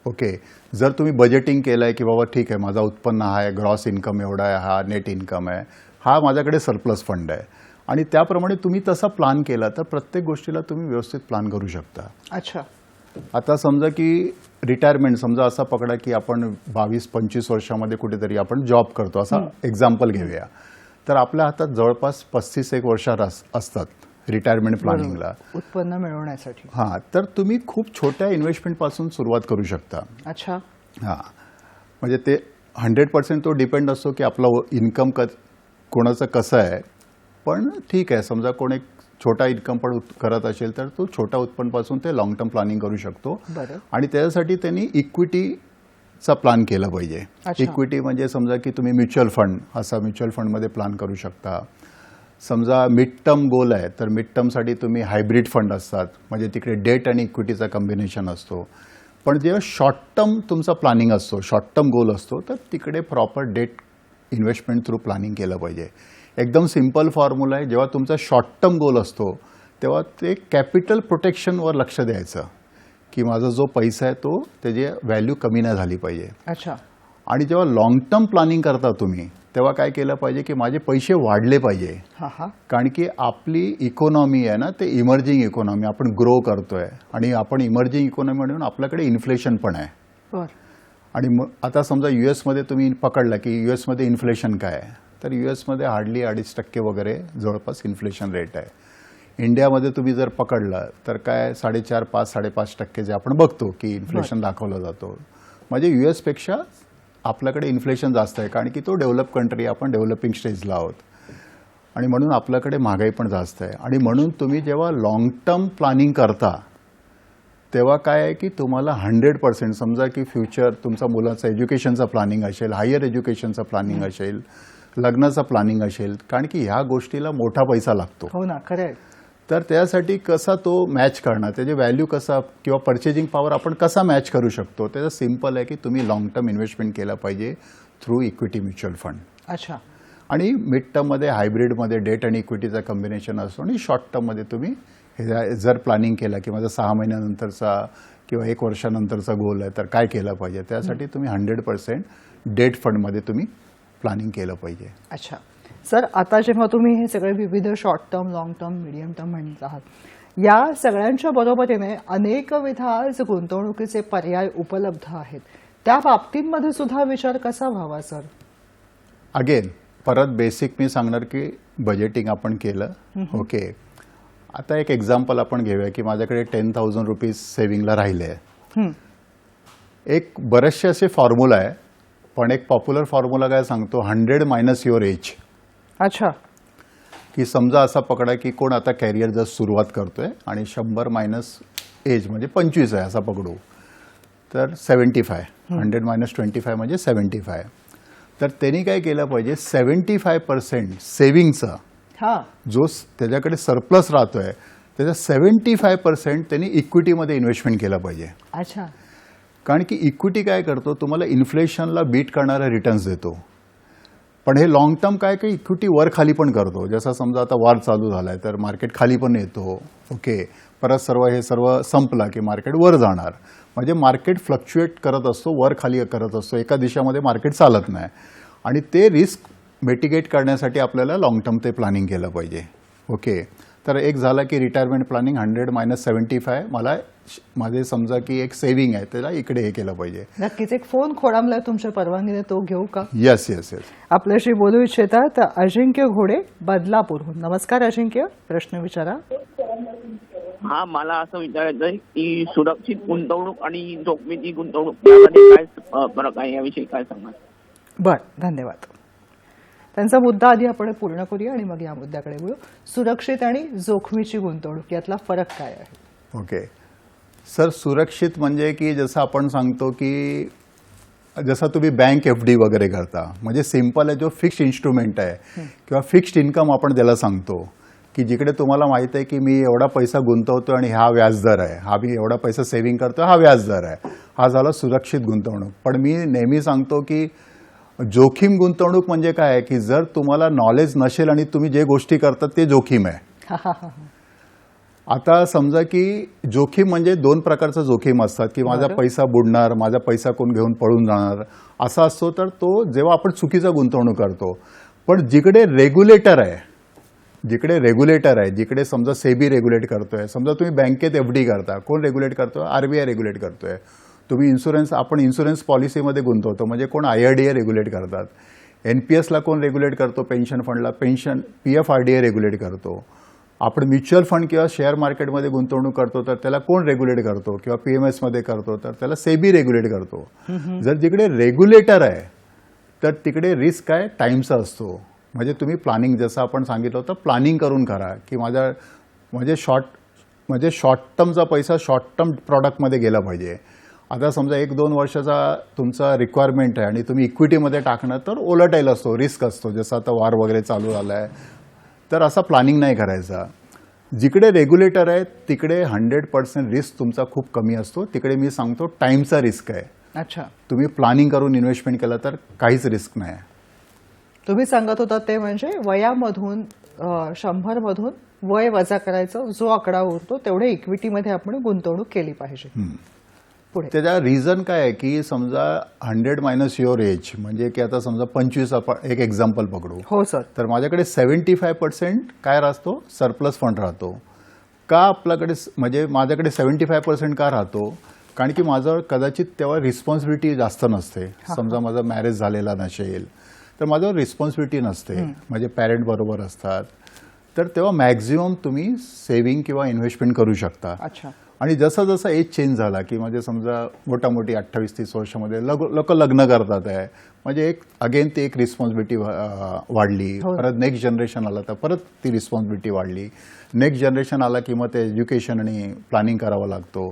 ओके, जर तुम्ही बजेटिंग केलं आहे की बाबा ठीक आहे माझा उत्पन्न आहे, ग्रॉस इन्कम एवढा आहे, हा नेट इन्कम आहे, हा माझ्याकडे सरप्लस फंड आहे, आणि त्याप्रमाणे तुम्ही तसा प्लॅन केला तर प्रत्येक गोष्टीला तुम्ही व्यवस्थित प्लॅन करू शकता. अच्छा. आता समजा की रिटायरमेंट समजा असा पकडा की आपण 22-25 वर्षामध्ये कुठेतरी आपण जॉब करतो, असा एक्झाम्पल घेऊया. तर आपल्या हातात जवळपास 35 वर्ष असतात रिटायरमेंट प्लॅनिंगला, उत्पन्न मिळवण्यासाठी. हां, तर तुम्ही खूप छोट्या इन्व्हेस्टमेंटपासून सुरुवात करू शकता. अच्छा. हां, म्हणजे ते 100% तो डिपेंड असतो की आपलं इन्कम कोणाचं कसं आहे. पण ठीक आहे, समजा कोण एक छोटा इन्कम पण करत असेल तर तो छोट्या उत्पन्नापासून ते लॉंग टर्म प्लॅनिंग करू शकतो. बरं. आणि त्याच्यासाठी त्यांनी इक्विटीचा प्लॅन केला पाहिजे. इक्विटी म्हणजे समजा की तुम्ही म्युच्युअल फंड, असा म्युच्युअल फंडमध्ये प्लॅन करू शकता. समजा मिड टर्म गोल आहे तर मिड टर्मसाठी तुम्ही हायब्रिड फंड असतात, म्हणजे तिकडे डेट आणि इक्विटीचा कॉम्बिनेशन असतो. पण जेव्हा शॉर्ट टर्म तुमचा प्लॅनिंग असतो, शॉर्ट टर्म गोल असतो, तर तिकडे proper debt investment through planning केलं पाहिजे. एकदम सिम्पल फॉर्म्युला आहे. जेव्हा तुमचा शॉर्ट टर्म गोल असतो तेव्हा ते कॅपिटल प्रोटेक्शनवर लक्ष द्यायचं की माझा जो पैसा आहे तो त्याची व्हॅल्यू कमी नाही झाली पाहिजे. अच्छा. आणि जेव्हा लॉंग टर्म प्लॅनिंग करता तुम्ही तेव्हा काय केलं पाहिजे की माझे पैसे वाढले पाहिजे. कारण की आपली इकॉनॉमी आहे ना, ते इमर्जिंग इकॉनॉमी, आपण ग्रो करतोय, आणि आपण इमर्जिंग इकॉनॉमी म्हणून आपल्याकडे इन्फ्लेशन पण आहे. आणि मग आता समजा US मध्ये तुम्ही पकडला की US मध्ये इन्फ्लेशन काय आहे, तर US मध्ये हार्डली 2.5% वगैरे जवळपास इन्फ्लेशन रेट आहे. इंडियामध्ये तुम्ही जर पकडलं तर काय 4.5%, 5.5% जे आपण बघतो की इन्फ्लेशन दाखवलं जातो, म्हणजे US पेक्षा आपल्याकडे इन्फ्लेशन जास्त आहे. कारण की तो डेव्हलप कंट्री, आपण डेव्हलपिंग स्टेजला आहोत, आणि म्हणून आपल्याकडे महागाई पण जास्त आहे. आणि म्हणून तुम्ही जेव्हा लॉंग टर्म प्लॅनिंग करता तेव्हा काय आहे की तुम्हाला 100% समजा की फ्युचर तुमचा मुलाचं एज्युकेशनचा प्लॅनिंग असेल, हायर एज्युकेशनचा प्लॅनिंग असेल, लग्नाचा प्लॅनिंग असेल, कारण की ह्या गोष्टीला मोठा पैसा लागतो. हो ना, खरं आहे. तर त्यासाठी कसा तो मॅच करणार, त्याचे व्हॅल्यू कसा किंवा पर्चेसिंग पॉवर आपण कसा मॅच करू शकतो, त्याचं सिम्पल आहे की तुम्ही लॉंग टर्म इन्व्हेस्टमेंट केला पाहिजे थ्रू इक्विटी म्युच्युअल फंड. अच्छा. आणि मिड टर्ममध्ये हायब्रिडमध्ये डेट आणि इक्विटीचा कॉम्बिनेशन असतो आणि शॉर्ट टर्ममध्ये तुम्ही हे जर प्लॅनिंग केलं की माझा 6 महिन्यानंतरचा किंवा 1 वर्षानंतरचा गोल आहे तर काय केलं पाहिजे, त्यासाठी तुम्ही 100% डेट फंडमध्ये तुम्ही प्लॅनिंग केलं पाहिजे. अच्छा सर, आता जेव्हा तुम्ही हे सगळे विविध short term, long term, medium term म्हणत आहात, या सगळ्यांच्या बरोबरीने अनेकविध आज गुंतवणुकीचे पर्याय उपलब्ध आहेत, त्या बाबतींमध्ये सुद्धा विचार कसा व्हावा सर? अगेन परत बेसिक मी सांगणार की बजेटिंग आपण केलं. ओके, आता एक एक्झाम्पल आपण घेऊया की माझ्याकडे 10,000 रुपीज सेव्हिंगला राहिले आहे. एक बरेचसे असे फॉर्म्युला आहे, पण एक पॉप्युलर फॉर्म्युला काय सांगतो, 100 मायनस युअर एज. अच्छा. की समजा असा पकडा की कोण आता कॅरियर जस्ट सुरुवात करतोय आणि 100 मायनस एज म्हणजे 25 आहे असा पकडू, तर 75. 100 मायनस 25 म्हणजे 75. तर त्यांनी काय केलं पाहिजे, 75% सेव्हिंगचा हा, जो त्याच्याकडे सरप्लस राहतोय त्याचा 75% त्यांनी इक्विटीमध्ये इन्व्हेस्टमेंट केलं पाहिजे. अच्छा. कारण की इक्विटी काय करतो, तुम्हाला इन्फ्लेशनला बीट करणारे रिटर्न्स देतो. पण हे लॉंग टर्म काय की इक्विटी वर खाली पण करतो. जसं समजा आता वार चालू झालाय तर मार्केट खाली पण येतो. ओके, परत हे सर्व संपला की मार्केट वर जाणार. म्हणजे मार्केट फ्लक्च्युएट करत असतो, वर खाली करत असतो, एका दिशेमध्ये मार्केट चालत नाही. आणि ते रिस्क मिटिगेट करण्यासाठी आपल्याला लॉंग टर्म ते प्लॅनिंग केलं पाहिजे. ओके, तर एक झालं की रिटायरमेंट प्लॅनिंग 100 मायनस 75 मला माझे समजा की एक सेव्हिंग आहे त्याला इकडे हे केलं पाहिजे. नक्कीच. एक फोन खोडामला तुमच्या परवानगीने, तो घेऊ का? Yes yes yes. आपल्याशी बोलू इच्छितात अजिंक्य घोडे बदलापूरहून. नमस्कार अजिंक्य, प्रश्न विचारा. हा, मला असं विचारायचं आहे की सुरक्षित गुंतवणूक आणि जोखमीची गुंतवणूक यामध्ये काय फरक आहे, याविषयी काय सांगा? बर, धन्यवाद. त्यांचा मुद्दा आधी आपण पूर्ण करूया आणि मग या मुद्द्याकडे बोलू. सुरक्षित आणि जोखमीची गुंतवणूक यातला फरक काय आहे? ओके सर, सुरक्षित म्हणजे की जसं आपण सांगतो की जसं तुम्ही बँक FD वगैरे करता, म्हणजे सिम्पल आहे, जो फिक्स्ड इन्स्ट्रुमेंट आहे किंवा फिक्स्ड इन्कम आपण त्याला सांगतो की जिकडे तुम्हाला माहित आहे की मी एवढा पैसा गुंतवतो आणि हा व्याजदर आहे, हा मी एवढा पैसा सेव्हिंग करतो, हा व्याजदर आहे, हा झाला सुरक्षित गुंतवणूक. पण मी नेहमी सांगतो की जोखीम गुंतवणूक म्हणजे काय आहे की जर तुम्हाला नॉलेज नसेल आणि तुम्ही जे गोष्टी करतात ते जोखीम आहे. आता समजा की जोखीम म्हणजे 2 प्रकारचा जोखीम असतात की माझा पैसा बुडणार, माझा पैसा कोण घेऊन पळून जाणार, असा असतो. तर तो जेव्हा आपण चुकीचा गुंतवणूक करतो. पण जिकडे रेग्युलेटर आहे, जिकडे समजा सेबी रेग्युलेट करतोय, समजा तुम्ही बँकेत FD करता, कोण रेग्युलेट करतोय? RBI रेग्युलेट करतोय. तुम्ही आपण इन्शुरन्स पॉलिसीमध्ये गुंतवतो, म्हणजे कोण IRDA रेग्युलेट करतात. NPSला कोण रेग्युलेट करतो? पेन्शन फंडला PFRDA रेग्युलेट करतो. आपण म्युच्युअल फंड किंवा शेअर मार्केटमध्ये गुंतवणूक करतो तर त्याला कोण रेग्युलेट करतो? किंवा PMS मध्ये करतो तर त्याला सेबी रेग्युलेट करतो. जर जिकडे रेग्युलेटर आहे तर तिकडे रिस्क काय टाईमचा असतो. म्हणजे तुम्ही प्लॅनिंग, जसं आपण सांगितलं होतं, प्लॅनिंग करून करा की म्हणजे शॉर्ट टर्मचा पैसा शॉर्ट टर्म प्रॉडक्टमध्ये गेला पाहिजे. आता समजा 1-2 वर्षाचा तुमचा रिक्वायरमेंट आहे आणि तुम्ही इक्विटीमध्ये टाकणार तर ओलटाईल असतो, रिस्क असतो. जसं आता वार वगैरे चालू झाला आहे, तर असा प्लॅनिंग नाही करायचा. जिकडे रेग्युलेटर आहे तिकडे 100% रिस्क तुमचा खूप कमी असतो. तिकडे मी सांगतो टाईमचा रिस्क आहे. अच्छा. तुम्ही प्लॅनिंग करून इन्व्हेस्टमेंट केलं तर काहीच रिस्क नाही. तुम्ही सांगत होता ते म्हणजे वयामधून 100 मधून वय वजा करायचं, जो आकडा उरतो तेवढे इक्विटीमध्ये आपण गुंतवणूक केली पाहिजे. पुढे त्याचा रिझन काय आहे की समजा 100 मायनस युअर एज म्हणजे की आता समजा 25 आपण एक एक्झाम्पल पकडू. हो सर. तर माझ्याकडे 75% काय राहतो? सरप्लस फंड राहतो. का आपल्याकडे म्हणजे माझ्याकडे 75% का राहतो? कारण की माझं कदाचित तेव्हा रिस्पॉन्सिबिलिटी जास्त नसते. समजा माझा मॅरेज झालेला नसेल तर माझ्यावर रिस्पॉन्सिबिलिटी नसते, माझे पॅरेंट बरोबर असतात, तर तेव्हा मॅक्झिमम तुम्ही सेव्हिंग किंवा इन्व्हेस्टमेंट करू शकता. अच्छा. आणि जसा जसा एज चेंज झाला की म्हणजे समजा मोठी 28-30 वर्षामध्ये लोक लग्न करतात आहे, म्हणजे एक अगेन ती एक रिस्पॉन्सिबिलिटी वाढली. परत नेक्स्ट जनरेशन आला तर परत ती रिस्पॉन्सिबिलिटी वाढली. नेक्स्ट जनरेशन आला की मग ते एज्युकेशन आणि प्लॅनिंग करावं लागतो.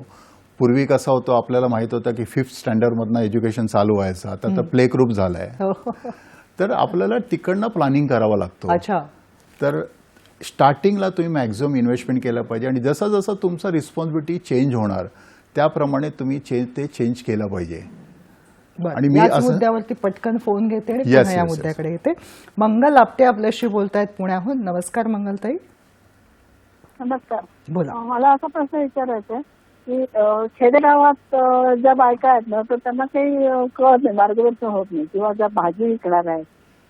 पूर्वी कसं होतं आपल्याला माहित होतं की 5th स्टँडर्डमधनं एज्युकेशन चालू व्हायचं, आता तर प्ले ग्रुप झालाय, तर आपल्याला तिकडनं प्लॅनिंग करावं लागतो. अच्छा. तर स्टार्टिंगला तुम्ही मॅक्झिमम इन्व्हेस्टमेंट केलं पाहिजे आणि जसं जसं तुमचं रिस्पॉन्सिबिलिटी चेंज होणार त्याप्रमाणे तुम्ही ते चेंज केलं पाहिजे. बरं, आणि मी याच असं- मुद्द्यावरती पटकन फोन घेते आणि Yes, पुन्हा या yes, yes. मुद्द्याकडे येते. मंगल आपटे आपल्याशी बोलतायत पुण्याहून. नमस्कार मंगलताई, नमस्कार. बोला. मला असा प्रश्न विचारायचा आहे की खेडेगावात ज्या बायका आहेत ना तर त्यांना काही कळत नाही, मार्गदर्शन होत नाही, किंवा ज्या भाजी विकणार आहेत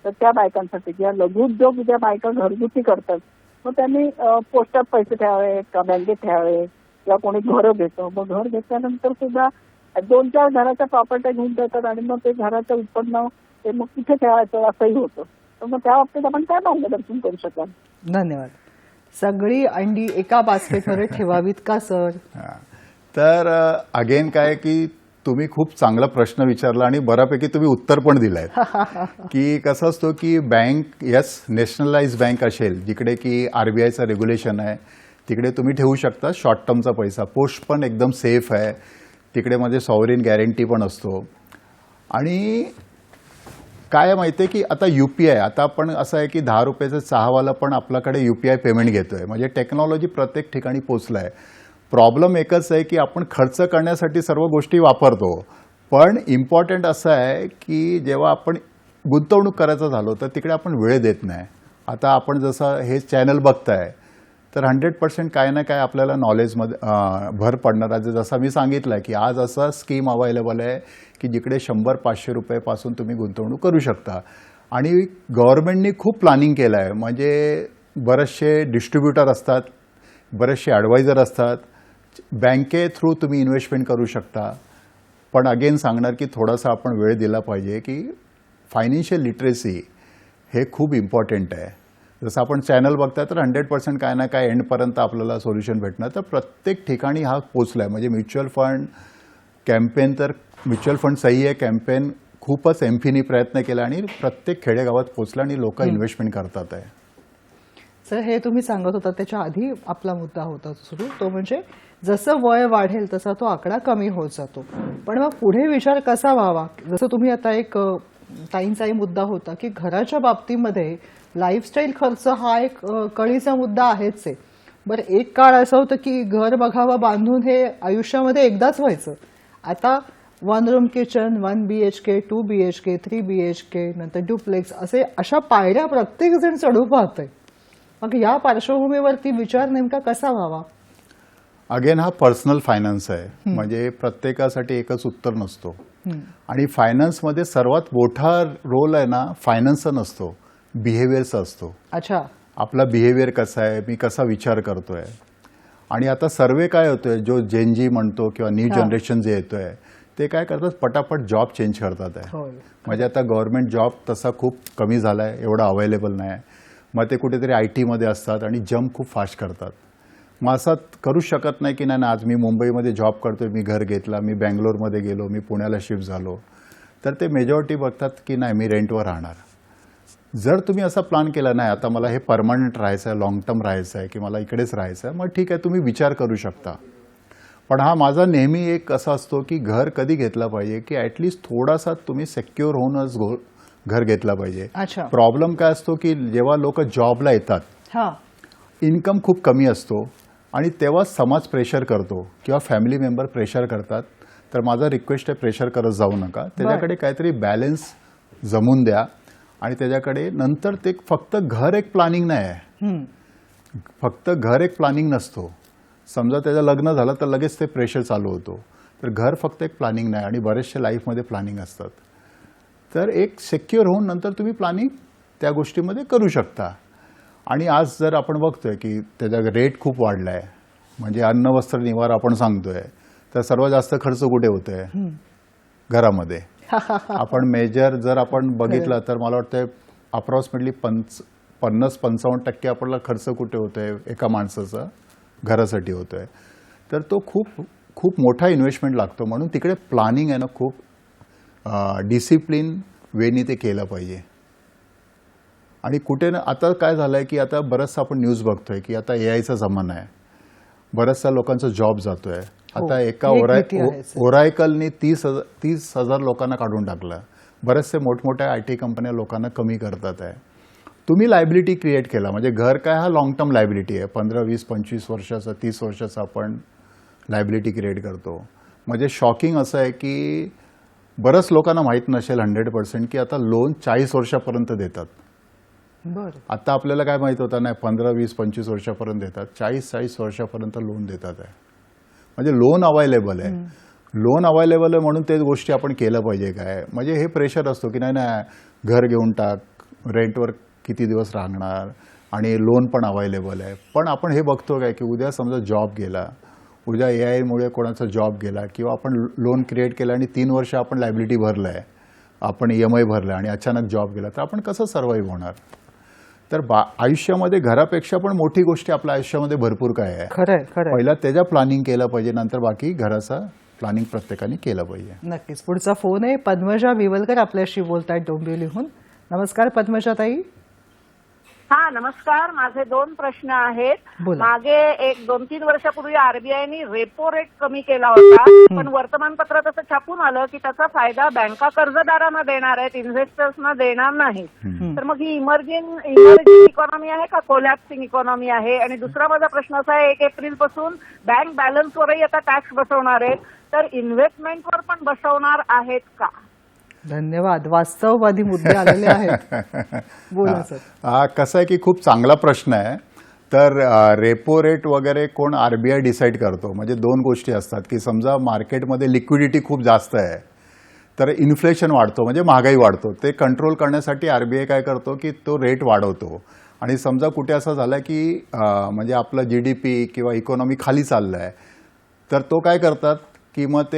तर त्या बायकांसाठी किंवा लघुउद्योग ज्या बायका घरगुती करतात मग त्यांनी पोस्टात पैसे ठेवावे का बँकेत ठेवावे, किंवा कोणी घरं घेतो, मग घर घेतल्यानंतर सुद्धा 2-4 घराच्या प्रॉपर्ट्या घेऊन जातात आणि मग ते घराचं उत्पन्न ते मग कुठे ठेवायचं असंही होतं. तर मग त्या बाबतीत आपण काय मार्गदर्शन करू शकाल? धन्यवाद. सगळी अंडी एका बास्केटवर ठेवावीत का सर? हा. तर अगेन काय की तुम्ही खूप चांगला प्रश्न विचारला आणि बऱ्यापैकी तुम्ही उत्तर पण दिलंय की कसं असतो की बँक नॅशनलाइज बँक असेल जिकडे की RBIचं रेग्युलेशन आहे तिकडे तुम्ही ठेवू शकता शॉर्ट टर्मचा पैसा. पोस्ट पण एकदम सेफ आहे तिकडे, म्हणजे सॉवरिन गॅरंटी पण असतो. आणि काय माहिती आहे की आता UPI आता पण असं आहे की 10 रुपयाचं चहावाला पण आपल्याकडे UPI पेमेंट घेतोय, म्हणजे टेक्नॉलॉजी प्रत्येक ठिकाणी पोचलं आहे. प्रॉब्लेम एकच आहे की आपण खर्च करण्यासाठी सर्व गोष्टी वापरतो, पण इम्पॉर्टंट असं आहे की जेव्हा आपण गुंतवणूक करायचं झालो तर तिकडे आपण वेळ देत नाही. आता आपण जसं हे चॅनल बघताय तर 100% काय ना काय आपल्याला नॉलेजमध्ये भर पडणार आहे. जसं मी सांगितलं की आज असं स्कीम अवेलेबल आहे की जिकडे 100-500 रुपयापासून तुम्ही गुंतवणूक करू शकता. आणि गव्हर्नमेंटनी खूप प्लॅनिंग केलं आहे, म्हणजे बरेचसे डिस्ट्रीब्युटर असतात, बरेचसे ॲडवायझर असतात, बँके थ्रू तुम्ही इन्व्हेस्टमेंट करू शकता. पण अगेन सांगणार की थोडासा आपण वेळ दिला पाहिजे की फायनान्शियल लिटरेसी हे खूप इम्पॉर्टंट आहे. जसं आपण चॅनल बघताय तर 100% काय ना काय एंडपर्यंत आपल्याला सोल्युशन भेटणार. तर प्रत्येक ठिकाणी हा पोचला आहे, म्हणजे म्युच्युअल फंड कॅम्पेन, तर म्युच्युअल फंड सही आहे कॅम्पेन खूपच एमफीनी प्रयत्न केला आणि प्रत्येक खेडेगावात पोचला आणि लोक इन्व्हेस्टमेंट करतात आहे. सर, हे तुम्ही सांगत होता त्याच्या आधी आपला मुद्दा होता सुरू, तो म्हणजे जसं वय वाढेल तसा तो आकडा कमी होत जातो. पण मग पुढे विचार कसा व्हावा? जसं तुम्ही आता एक ताईंचाही मुद्दा होता की घराच्या बाबतीमध्ये लाईफस्टाईल खर्च हा एक कळीचा मुद्दा आहेच आहे. बरं, एक काळ असं होतं की घर बघावं बांधून हे आयुष्यामध्ये एकदाच व्हायचं. आता 1 room kitchen, 1 BHK, 2 BHK, 3 BHK, नंतर डुप्लेक्स, अशा पायऱ्या प्रत्येक जण चढू पाहतोय. मग या पार्श्वभूमीवरती विचार नेमका कसा व्हावा? अगेन हा पर्सनल फायनान्स आहे, म्हणजे प्रत्येकासाठी एकच उत्तर नसतो. आणि फायनान्समध्ये सर्वात मोठा रोल आहे ना फायनान्सचा नसतो, बिहेवियरचा असतो. अच्छा, आपला बिहेवियर कसा आहे, मी कसा विचार करतोय. आणि आता सर्वे काय होतोय, जो जेनजी म्हणतो किंवा न्यू जनरेशन जे येतोय ते काय करतात, पटापट जॉब चेंज करतात आहे. होय. म्हणजे आता गव्हर्नमेंट जॉब तसा खूप कमी झाला आहे, एवढा अवेलेबल नाही आहे. मग ते कुठेतरी IT मध्ये असतात आणि जम्प खूप फास्ट करतात. मग असं करू शकत नाही की नाही आज मी मुंबईमध्ये जॉब करतोय, मी घर घेतला, मी बँगलोरमध्ये गेलो, मी पुण्याला शिफ्ट झालो. तर ते मेजॉरिटी बघतात की नाही मी रेंटवर राहणार. जर तुम्ही असा प्लॅन केला नाही आता मला हे परमनंट राहायचं आहे, लॉंग टर्म राहायचं आहे की मला इकडेच राहायचं आहे, मग ठीक आहे तुम्ही विचार करू शकता. पण हा माझा नेहमी एक असा असतो की घर कधी घेतला पाहिजे की ॲटलिस्ट थोडासा तुम्ही सेक्युअर होऊनच घर घेतला पाहिजे. अच्छा. प्रॉब्लेम काय असतो की जेव्हा लोक जॉबला येतात हा, इन्कम खूप कमी असतो आणि तेव्हा समाज प्रेशर करतो किंवा फॅमिली मेंबर प्रेशर करतात. तर माझा रिक्वेस्ट आहे, प्रेशर करत जाऊ नका, त्याच्याकडे काहीतरी बॅलन्स जमून द्या. आणि त्याच्याकडे नंतर ते फक्त घर एक प्लॅनिंग नाही आहे, फक्त घर एक प्लॅनिंग नसतो. समजा त्याचं लग्न झालं तर लगेच ते प्रेशर चालू होतो. तर घर फक्त एक प्लॅनिंग नाही आणि बरेचसे लाईफमध्ये प्लॅनिंग असतात. तर एक सिक्युअर होऊन नंतर तुम्ही प्लॅनिंग त्या गोष्टीमध्ये करू शकता. आणि आज जर आपण बघतोय की त्याचा रेट खूप वाढला आहे, म्हणजे अन्न वस्त्र निवारा आपण सांगतोय, तर सर्वात जास्त खर्च कुठे होतोय? घरामध्ये. आपण मेजर जर आपण बघितलं तर मला वाटतं अप्रॉक्सिमेटली 50-55% आपल्याला खर्च कुठे होतोय एका माणसाचा घरासाठी होतोय. तर तो खूप खूप मोठा इन्व्हेस्टमेंट लागतो. म्हणून तिकडे प्लॅनिंग आहे ना खूप डिसिप्लिन वेनी ते केलं पाहिजे. आणि कुठे ना आता काय झालंय की आता बरंचसं आपण न्यूज बघतोय की आता AIचा जमाना आहे, बऱ्याचशा लोकांचा जॉब जातोय. आता एका ओरायकलने 30,000 लोकांना काढून टाकलं. बरेचसे मोठमोठ्या IT कंपन्या लोकांना कमी करतात आहे. तुम्ही लायबिलिटी क्रिएट केला. म्हणजे घर काय हा लॉंग टर्म लायबिलिटी आहे. 15, 20, 25 वर्षाचा, 30 वर्षाचा आपण लायबिलिटी क्रिएट करतो. म्हणजे शॉकिंग असं आहे की बरंच लोकांना माहीत नसेल 100% की आता लोन 40 वर्षापर्यंत देतात. बरं. आता आपल्याला काय माहीत होतं नाही, 15, 20, 25 वर्षापर्यंत देतात. 40 वर्षापर्यंत लोन देतात आहे. म्हणजे लोन अवेलेबल आहे. लोन अवेलेबल आहे म्हणून तेच गोष्टी आपण केलं पाहिजे काय. म्हणजे हे प्रेशर असतो की नाही घर घेऊन टाक, रेंटवर किती दिवस राहणार आणि लोन पण अवेलेबल आहे. पण आपण हे बघतो काय की उद्या समजा जॉब गेला, उद्या AI मुळे कोणाचा जॉब गेला किंवा आपण लोन क्रिएट केलं आणि 3 वर्ष आपण लायबिलिटी भरलं आहे, आपण EMI भरलं आणि अचानक जॉब गेला तर आपण कसं सर्व्हाइव्ह होणार. तर आयुष्यामध्ये घरापेक्षा पण मोठी गोष्टी आपल्या आयुष्यामध्ये भरपूर काय आहे. खरंय खरंय. पहिला त्याच्या प्लॅनिंग केलं पाहिजे, नंतर बाकी घराचा प्लॅनिंग प्रत्येकाने केलं पाहिजे. नक्कीच. पुढचा फोन आहे. पद्मजा विवलकर आपल्याशी बोलतायत डोंबिवलीहून. नमस्कार पद्मजा ताई. हा नमस्कार. माझे 2 प्रश्न आहेत. बोला. मागे 1-2-3 वर्षापूर्वी आरबीआयने रेपो रेट कमी केला होता, पण वर्तमानपत्रात असं छापून आलं की त्याचा फायदा बँका कर्जदारांना देणार आहेत, इन्व्हेस्टर्सना देणार नाही. तर मग ही इमर्जिंग इकॉनॉमी आहे का कोलॅप्सिंग इकॉनॉमी आहे. आणि दुसरा माझा प्रश्न असा आहे, 1 एप्रिल पासून बँक बॅलन्सवरही आता टॅक्स बसवणार आहेत, तर इन्व्हेस्टमेंटवर पण बसवणार आहेत का. धन्यवाद. वास्तववादी मुद्दे आलेले आहेत. बोला सर. कसं आहे की खूप चांगला प्रश्न आहे. तर रेपो रेट वगैरे कोण RBI डिसाईड करतो. म्हणजे 2 गोष्टी असतात की समजा मार्केटमध्ये लिक्विडिटी खूप जास्त आहे तर इन्फ्लेशन वाढतो, म्हणजे महागाई वाढतो. ते कंट्रोल करण्यासाठी RBI काय करतो की तो रेट वाढवतो. आणि समजा कुठे असं झालं की म्हणजे आपलं GDP किंवा इकॉनॉमी खाली चाललं आहे तर तो काय करतात की मग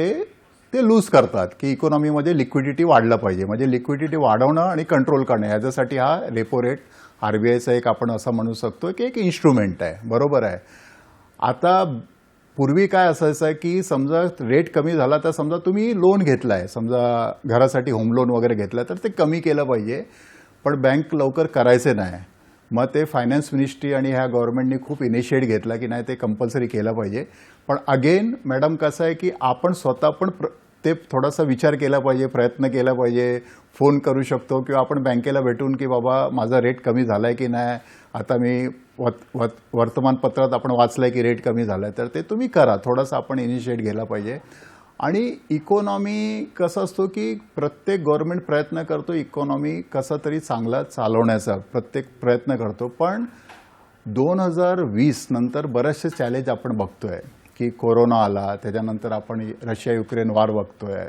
ते लूज करतात की इकॉनॉमीमध्ये लिक्विडिटी वाढलं पाहिजे. म्हणजे लिक्विडिटी वाढवणं आणि कंट्रोल करणं याच्यासाठी हा रेपो रेट RBIचा एक आपण असं म्हणू शकतो की एक इन्स्ट्रुमेंट आहे. बरोबर आहे. आता पूर्वी काय असायचं की समजा रेट कमी झाला तर समजा तुम्ही लोन घेतला आहे, समजा घरासाठी होम लोन वगैरे घेतलं तर ते कमी केलं पाहिजे, पण बँक लवकर करायचे नाही. मग ते फायनान्स मिनिस्ट्री आणि ह्या गव्हर्नमेंटनी खूप इनिशिएट घेतला की नाही ते कंपल्सरी केलं पाहिजे. पण अगेन मॅडम कसं आहे की आपण स्वतः पण ते थोडासा विचार केला पाहिजे, प्रयत्न केला पाहिजे. फोन करू शकतो किंवा आपण बँकेला भेटून की बाबा माझा रेट कमी झाला आहे की नाही, आता मी वर्तमानपत्रात आपण वाचलं आहे की रेट कमी झाला आहे, तर ते तुम्ही करा. थोडासा आपण इनिशिएट घ्यायला पाहिजे. आणि इकॉनॉमी कसं असतो की प्रत्येक गव्हर्नमेंट प्रयत्न करतो इकॉनॉमी कसं तरी चांगला चालवण्याचा प्रत्येक प्रयत्न करतो. पण 2020 नंतर बरेचसे चॅलेंज आपण बघतोय की कोरोना आला, त्याच्यानंतर आपण रशिया-युक्रेन वॉर बघतोय,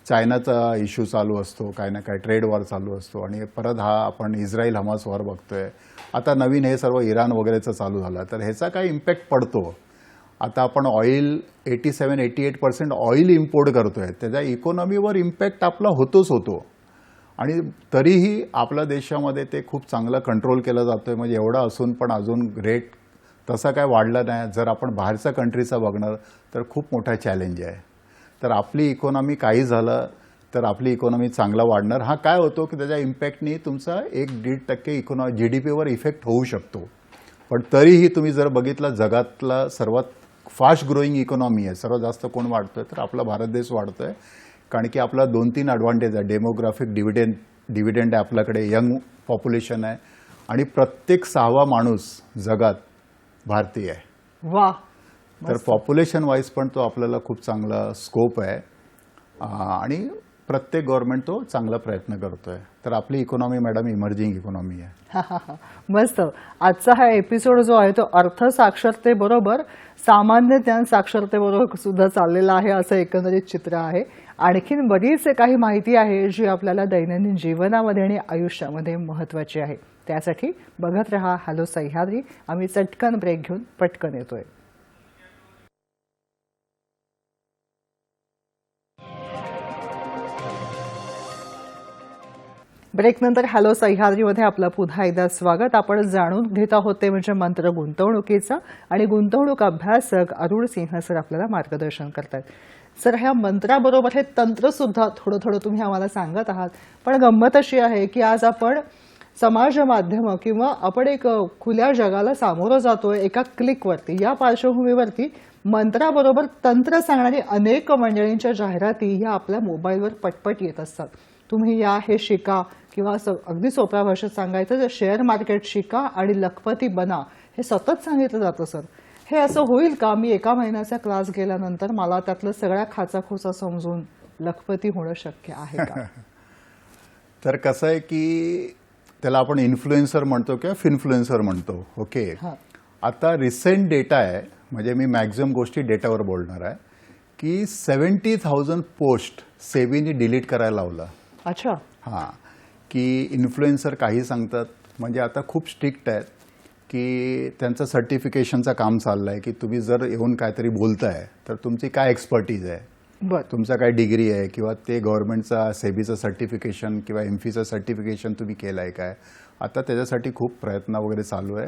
चायनाचा इश्यू चालू असतो, काय ना काय ट्रेड वॉर चालू असतो, आणि परत हा आपण इस्रायल-हमास वॉर बघतोय. आता नवीन हे सर्व इराण वगैरेचं चालू झालं. तर ह्याचा काय इम्पॅक्ट पडतो. आता आपण ऑइल 87-88% ऑइल इम्पोर्ट करतोय, त्याच्या इकॉनॉमीवर इम्पॅक्ट आपला होतोच होतो. आणि तरीही आपल्या देशामध्ये ते खूप चांगलं कंट्रोल केलं जातोय. म्हणजे एवढं असून पण अजून रेट तसा काय वाढला नाही. जर आपण बाहेरच्या कंट्रीचा बघणार तर खूप मोठा चॅलेंज आहे. तर आपली इकॉनॉमी काही झालं तर आपली इकॉनॉमी चांगला वाढणार. हा काय होतो की त्याच्या इम्पॅक्टनी तुमचा 1-1.5% GDPवर इफेक्ट होऊ शकतो. पण तरीही तुम्ही जर बघितलं जगातला सर्वात फास्ट ग्रोईंग इकॉनॉमी आहे, सर्वात जास्त कोण वाढतोय तर आपला भारत देश वाढतोय. कारण की आपला 2-3 ॲडव्हान्टेज आहे. डेमोग्राफिक डिव्हिडंड आहे आपल्याकडे, यंग पॉप्युलेशन आहे, आणि प्रत्येक 6वा माणूस जगात भारतीय आहे. वा. तर पॉप्युलेशन वाईज पण तो आपल्याला खूप चांगला स्कोप आहे. आणि प्रत्येक गव्हर्नमेंट तो चांगला प्रयत्न करतोय. तर आपली इकॉनॉमी मॅडम इमर्जिंग इकॉनॉमी आहे. मस्त. आजचा हा एपिसोड जो आहे तो अर्थ साक्षरतेबरोबर सामान्य ज्ञान साक्षरतेबरोबर सुद्धा चाललेला आहे, असं एकंदरीत चित्र आहे. आणखीन बरीच काही माहिती आहे जी आपल्याला दैनंदिन जीवनामध्ये आणि आयुष्यामध्ये महत्त्वाची आहे. त्यासाठी बघत रहा हॅलो सह्याद्री. आम्ही चटकन ब्रेक घेऊन पटकन येतोय. ब्रेकनंतर हॅलो सह्याद्रीमध्ये आपलं पुन्हा एकदा स्वागत. आपण जाणून घेत आहोत ते म्हणजे मंत्र गुंतवणुकीचा, आणि गुंतवणूक अभ्यासक अरुण सिंह सर आपल्याला मार्गदर्शन करतात. सर, ह्या मंत्राबरोबर हे तंत्र सुद्धा थोडं थोडं तुम्ही आम्हाला सांगत आहात. पण गंमत अशी आहे की आज आपण समाज माध्यम किंवा आपण एक खुल्या जगाला सामोरं जातोय एका क्लिकवरती. या पार्श्वभूमीवरती मंत्राबरोबर तंत्र सांगणारी अनेक मंडळींच्या जाहिराती ह्या आपल्या मोबाईलवर पटपट येत असतात. तुम्ही या हे शिका किंवा अगदी सोप्या भाषेत सांगायचं तर शेअर मार्केट शिका आणि लखपती बना हे सतत सांगितलं जातं सर. हे असं होईल का मी एका महिन्याचा क्लास गेल्यानंतर मला त्यातलं सगळ्या खाचाखोचा समजून लखपती होणं शक्य आहे का? तर कसं आहे की त्याला आपण इन्फ्लुएन्सर म्हणतो किंवा फिन्फ्लुएन्सर म्हणतो. ओके, हां. आता रिसेंट डेटा आहे, म्हणजे मी मॅक्झिमम गोष्टी डेटावर बोलणार आहे, की 70,000 पोस्ट सेबीने डिलीट करायला लावलं. अच्छा. हां, की इन्फ्लुएन्सर काही सांगतात, म्हणजे आता खूप स्ट्रिक्ट आहेत की त्यांचं सर्टिफिकेशनचं काम चाललं आहे की तुम्ही जर येऊन काहीतरी बोलताय तर तुमची काय एक्सपर्टीज आहे, बर. तुमचा काय डिग्री आहे किंवा ते गव्हर्नमेंटचा सेबीचं सर्टिफिकेशन किंवा एमफीचं सर्टिफिकेशन तुम्ही केलं आहे काय. आता त्याच्यासाठी खूप प्रयत्न वगैरे चालू आहे.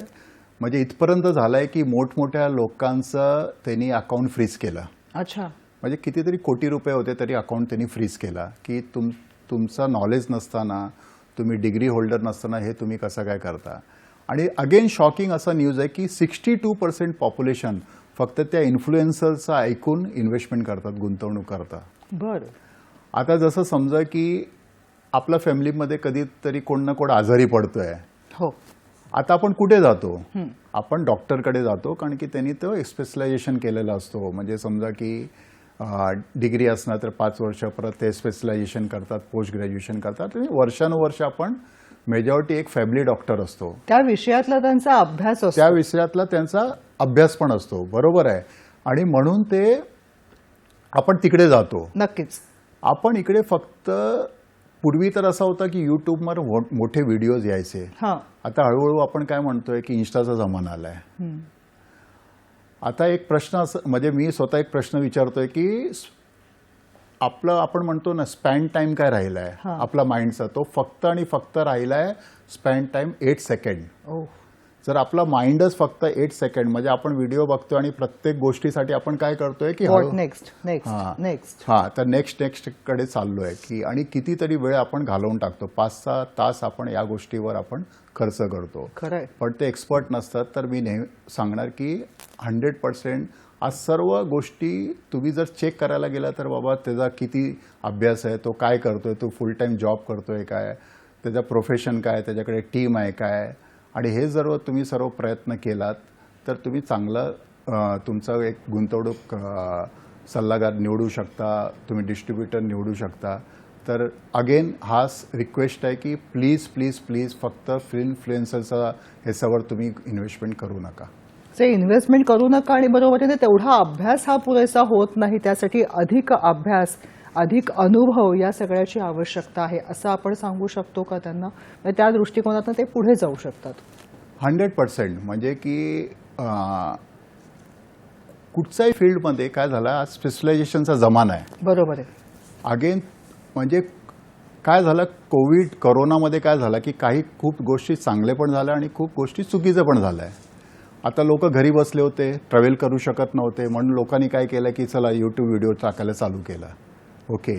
म्हणजे इथपर्यंत झालं आहे की मोठमोठ्या लोकांचं त्यांनी अकाउंट फ्रीज केलं. अच्छा. म्हणजे कितीतरी कोटी रुपये होते तरी अकाउंट त्यांनी फ्रीज केला की तुमचं नॉलेज नसताना, तुम्ही डिग्री होल्डर नसताना हे तुम्ही कसं काय करता. आणि अगेन शॉकिंग असा न्यूज आहे की 62% पॉप्युलेशन फक्त त्या इन्फ्लुएन्सरचं ऐकून इन्व्हेस्टमेंट करतात, गुंतवणूक करतात. बर. आता जसं समजा की आपल्या फॅमिलीमध्ये कधीतरी कोण ना कोण आजारी पडतोय, हो. आता आपण कुठे जातो, आपण डॉक्टरकडे जातो, कारण की त्यांनी तो स्पेशलायझेशन केलेलं असतो. म्हणजे समजा की डिग्री असणार तर 5 वर्ष परत ते स्पेशलायझेशन करतात, पोस्ट ग्रॅज्युएशन करतात. आणि वर्षानुवर्ष आपण मेजॉरिटी एक फॅमिली डॉक्टर असतो, त्या विषयातला त्यांचा अभ्यास असतो. त्या विषयातला त्यांचा अभ्यास पण असतो. बरोबर आहे. आणि म्हणून ते आपण तिकडे जातो. नक्कीच. आपण इकडे फक्त पूर्वी तर असा होता की युट्यूबवर मोठे व्हिडिओज यायचे. हां. आता हळूहळू आपण काय म्हणतोय की इन्स्टाचा जमाना आलाय. आता एक प्रश्न असं, म्हणजे मी स्वतः एक प्रश्न विचारतोय की आपलं आपण म्हणतो ना स्पॅन टाइम काय राहिलाय हां. आपला माइंडचा, तो फक्त आणि फक्त राहिलाय स्पॅन टाइम 8 सेकंड. ओ. जर आपला माइंडच फक्त 8 सेकंड, म्हणजे आपण व्हिडिओ बघतोय आणि प्रत्येक गोष्टीसाठी आपण काय करतोय की व्हॉट नेक्स्ट नेक्स्ट हां. नेक्स्ट. हां, तर नेक्स्ट कडे चाललोय की, आणि कितीतरी वेळ आपण घालवून टाकतो. 5-6 तास आपण या गोष्टीवर आपण खर्च करतो. खरंय. पण ते एक्सपर्ट नसतात. तर मी नेहमी सांगणार की 100% आज सर्व गोष्टी तुम्ही जर चेक करायला गेला तर बाबा त्याचा किती अभ्यास आहे, तो काय करतोय, तो फुल टाईम जॉब करतोय काय, त्याचा प्रोफेशन काय, त्याच्याकडे टीम आहे काय, आणि हे जर तुम्ही सर्व प्रयत्न केलात तर तुम्ही चांगलं तुमचा एक गुंतवणूक सल्लागार निवडू शकता, तुम्ही डिस्ट्रीब्युटर निवडू शकता. तर अगेन हा रिक्वेस्ट आहे की प्लीज प्लीज प्लीज फक्त इन्फ्लुएन्सरचा ह्याच्यावर तुम्ही इन्व्हेस्टमेंट करू नका. जे इन्व्हेस्टमेंट करू नका, आणि बरोबरीने तेवढा अभ्यास हा पुरेसा होत नाही. त्यासाठी अधिक अभ्यास, अधिक अनुभव या सगळ्याची आवश्यकता आहे असं आपण सांगू शकतो का त्यांना? म्हणजे त्या दृष्टिकोनातून ते पुढे जाऊ शकतात. 100%. म्हणजे की कुठच्याही फील्डमध्ये काय झालं, आज स्पेशलायझेशनचा जमाना आहे. बरोबर आहे. अगेन म्हणजे काय झालं, कोरोनामध्ये काय झालं की काही खूप गोष्टी चांगल्या पण झाल्या आणि खूप गोष्टी चुकीचं पण झालं आहे. आता लोक घरी बसले होते, ट्रॅव्हल करू शकत नव्हते, म्हणून लोकांनी काय केलं की चला यूट्यूब व्हिडिओ टाकायला चालू केला. ओके,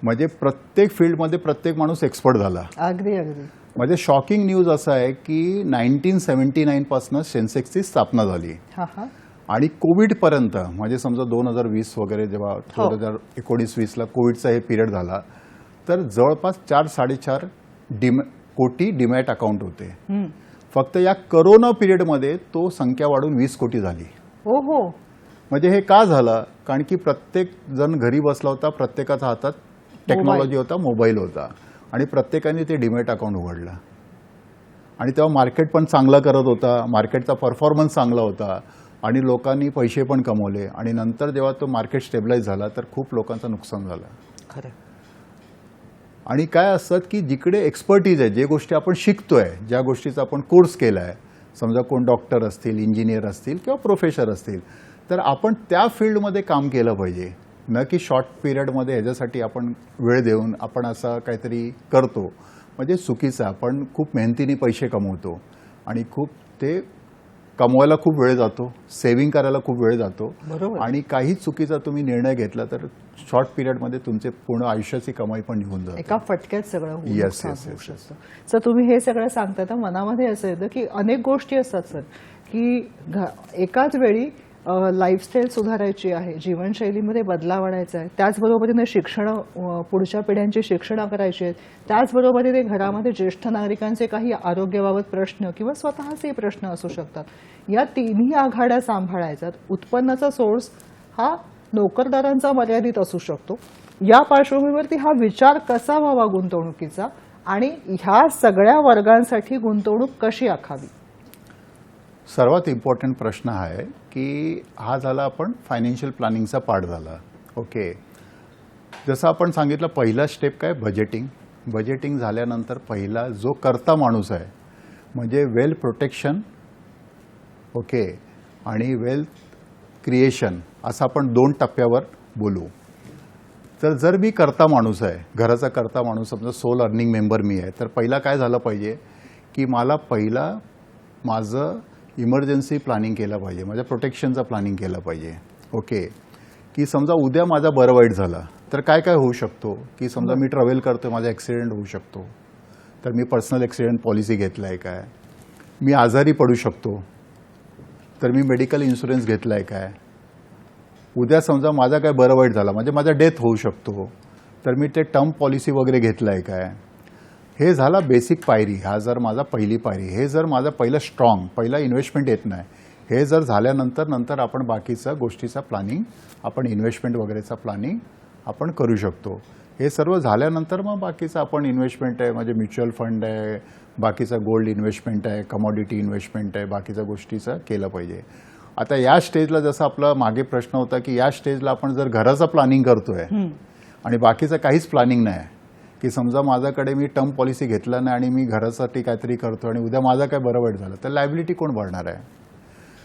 म्हणजे प्रत्येक फील्डमध्ये प्रत्येक माणूस एक्सपर्ट झाला. अगदी अगदी. म्हणजे शॉकिंग न्यूज असं आहे की 1979 पासून सेन्सेक्सची स्थापना झाली. हां हां. आणि कोविडपर्यंत, म्हणजे समजा 2020 वगैरे जेव्हा 2019-20ला कोविडचा हे पिरियड झाला, तर जवळपास 4-4.5 कोटी डीमॅट अकाउंट होते. फक्त या कोरोना पिरियडमध्ये तो संख्या वाढून 20 कोटी झाली. हो हो. म्हणजे हे का झालं, कारण की प्रत्येक जण घरी बसला होता, प्रत्येकाच्या हातात टेक्नॉलॉजी होता, मोबाईल होता, आणि प्रत्येकाने ते डीमॅट अकाउंट उघडलं. आणि तेव्हा मार्केट पण चांगला करत होता, मार्केटचा परफॉर्मन्स चांगला होता, आणि लोकांनी पैसे पण कमवले. आणि नंतर जेव्हा तो मार्केट स्टेबलाइज झाला तर खूप लोकांचं नुकसान झालं. खरं. आणि काय असतात की जिकडे एक्सपर्टीज आहे, जे गोष्टी आपण शिकतोय, ज्या गोष्टीचा आपण कोर्स केला आहे, समजा कोण डॉक्टर असतील, इंजिनियर असतील किंवा प्रोफेसर असतील, तर आपण त्या फील्डमध्ये काम केलं पाहिजे. न की शॉर्ट पिरियडमध्ये ह्याच्यासाठी आपण वेळ देऊन आपण असं काहीतरी करतो, म्हणजे चुकीचं. आपण खूप मेहनतीने पैसे कमवतो आणि खूप ते कमवायला खूप वेळ जातो, सेव्हिंग करायला खूप वेळ जातो, बरोबर. आणि काही चुकीचा तुम्ही निर्णय घेतला तर शॉर्ट पिरियडमध्ये तुमचे पूर्ण आयुष्याची कमाई पण निघून जाते. एका फटक्यात सगळं होऊन Yes, नुकसान yes, होऊ yes, yes. शकतं. सर, तुम्ही हे सगळं सांगता तर मनामध्ये असं येतं की अनेक गोष्टी असतात सर, की एकाच वेळी लाईफस्टाईल सुधारायची आहे, जीवनशैलीमध्ये बदलाव आणायचा आहे, त्याचबरोबरीने शिक्षण, पुढच्या पिढ्यांची शिक्षणं करायची आहेत, त्याचबरोबरीने घरामध्ये ज्येष्ठ नागरिकांचे काही आरोग्याबाबत प्रश्न किंवा स्वतःचे प्रश्न असू शकतात. या तिन्ही आघाड्या सांभाळायच्यात. उत्पन्नाचा सोर्स हा नोकरदारांचा मर्यादित असू शकतो. या पार्श्वभूमीवरती हा विचार कसा व्हावा गुंतवणुकीचा आणि ह्या सगळ्या वर्गांसाठी गुंतवणूक कशी आखावी? सर्वात इम्पॉर्टंट प्रश्न हा आहे की हा झाला आपण फायनान्शियल प्लॅनिंगचा पार्ट झाला. ओके, जसं आपण सांगितलं पहिला स्टेप काय, बजेटिंग. बजेटिंग झाल्यानंतर पहिला जो करता माणूस आहे म्हणजे वेल्थ प्रोटेक्शन, ओके, आणि वेल्थ क्रिएशन असं आपण 2 टप्प्यावर बोलू. तर जर मी करता माणूस आहे, घराचा करता माणूस, समजा सोल अर्निंग मेंबर मी आहे, तर पहिला काय झालं पाहिजे की मला पहिला माझं इमर्जन्सी प्लॅनिंग केलं पाहिजे, माझ्या प्रोटेक्शनचं प्लॅनिंग केलं पाहिजे. ओके, की समजा उद्या माझा बरं वाईट झाला तर काय काय होऊ शकतो, की समजा मी ट्रॅव्हल करतो, माझा ॲक्सिडेंट होऊ शकतो, तर मी पर्सनल ॲक्सिडेंट पॉलिसी घेतला आहे काय, मी आजारी पडू शकतो तर मी मेडिकल इन्शुरन्स घेतला आहे काय, उद्या समजा माझा काय बरं वाईट झाला म्हणजे माझा डेथ होऊ शकतो तर मी ते टर्म पॉलिसी वगैरे घेतलं आहे काय. हे झाला बेसिक पायरी. हा जर माझा पहिली पायरी, हे जर माझा पहिलं स्ट्रॉंग, पहिला इन्व्हेस्टमेंट येत नाही, हे जर झाल्यानंतर नंतर आपण बाकीचा गोष्टीचा प्लॅनिंग, आपण इन्व्हेस्टमेंट वगैरेचा प्लॅनिंग आपण करू शकतो. हे सर्व झाल्यानंतर मग बाकीचं आपण इन्व्हेस्टमेंट आहे म्हणजे म्युच्युअल फंड आहे, बाकीचा गोल्ड इन्व्हेस्टमेंट आहे, कमॉडिटी इन्व्हेस्टमेंट आहे, बाकीच्या गोष्टीचं केलं पाहिजे. आता या स्टेजला जसं आपला मागे प्रश्न होता की या स्टेजला आपण जर घराचं प्लॅनिंग करतोय आणि बाकीचं काहीच प्लॅनिंग नाही, की समजा माझ्याकडे मी टर्म पॉलिसी घेतला नाही आणि मी घरासाठी काहीतरी करतो आणि उद्या माझा काय बरं वाईट झालं तर लायबिलिटी कोण भरणार आहे.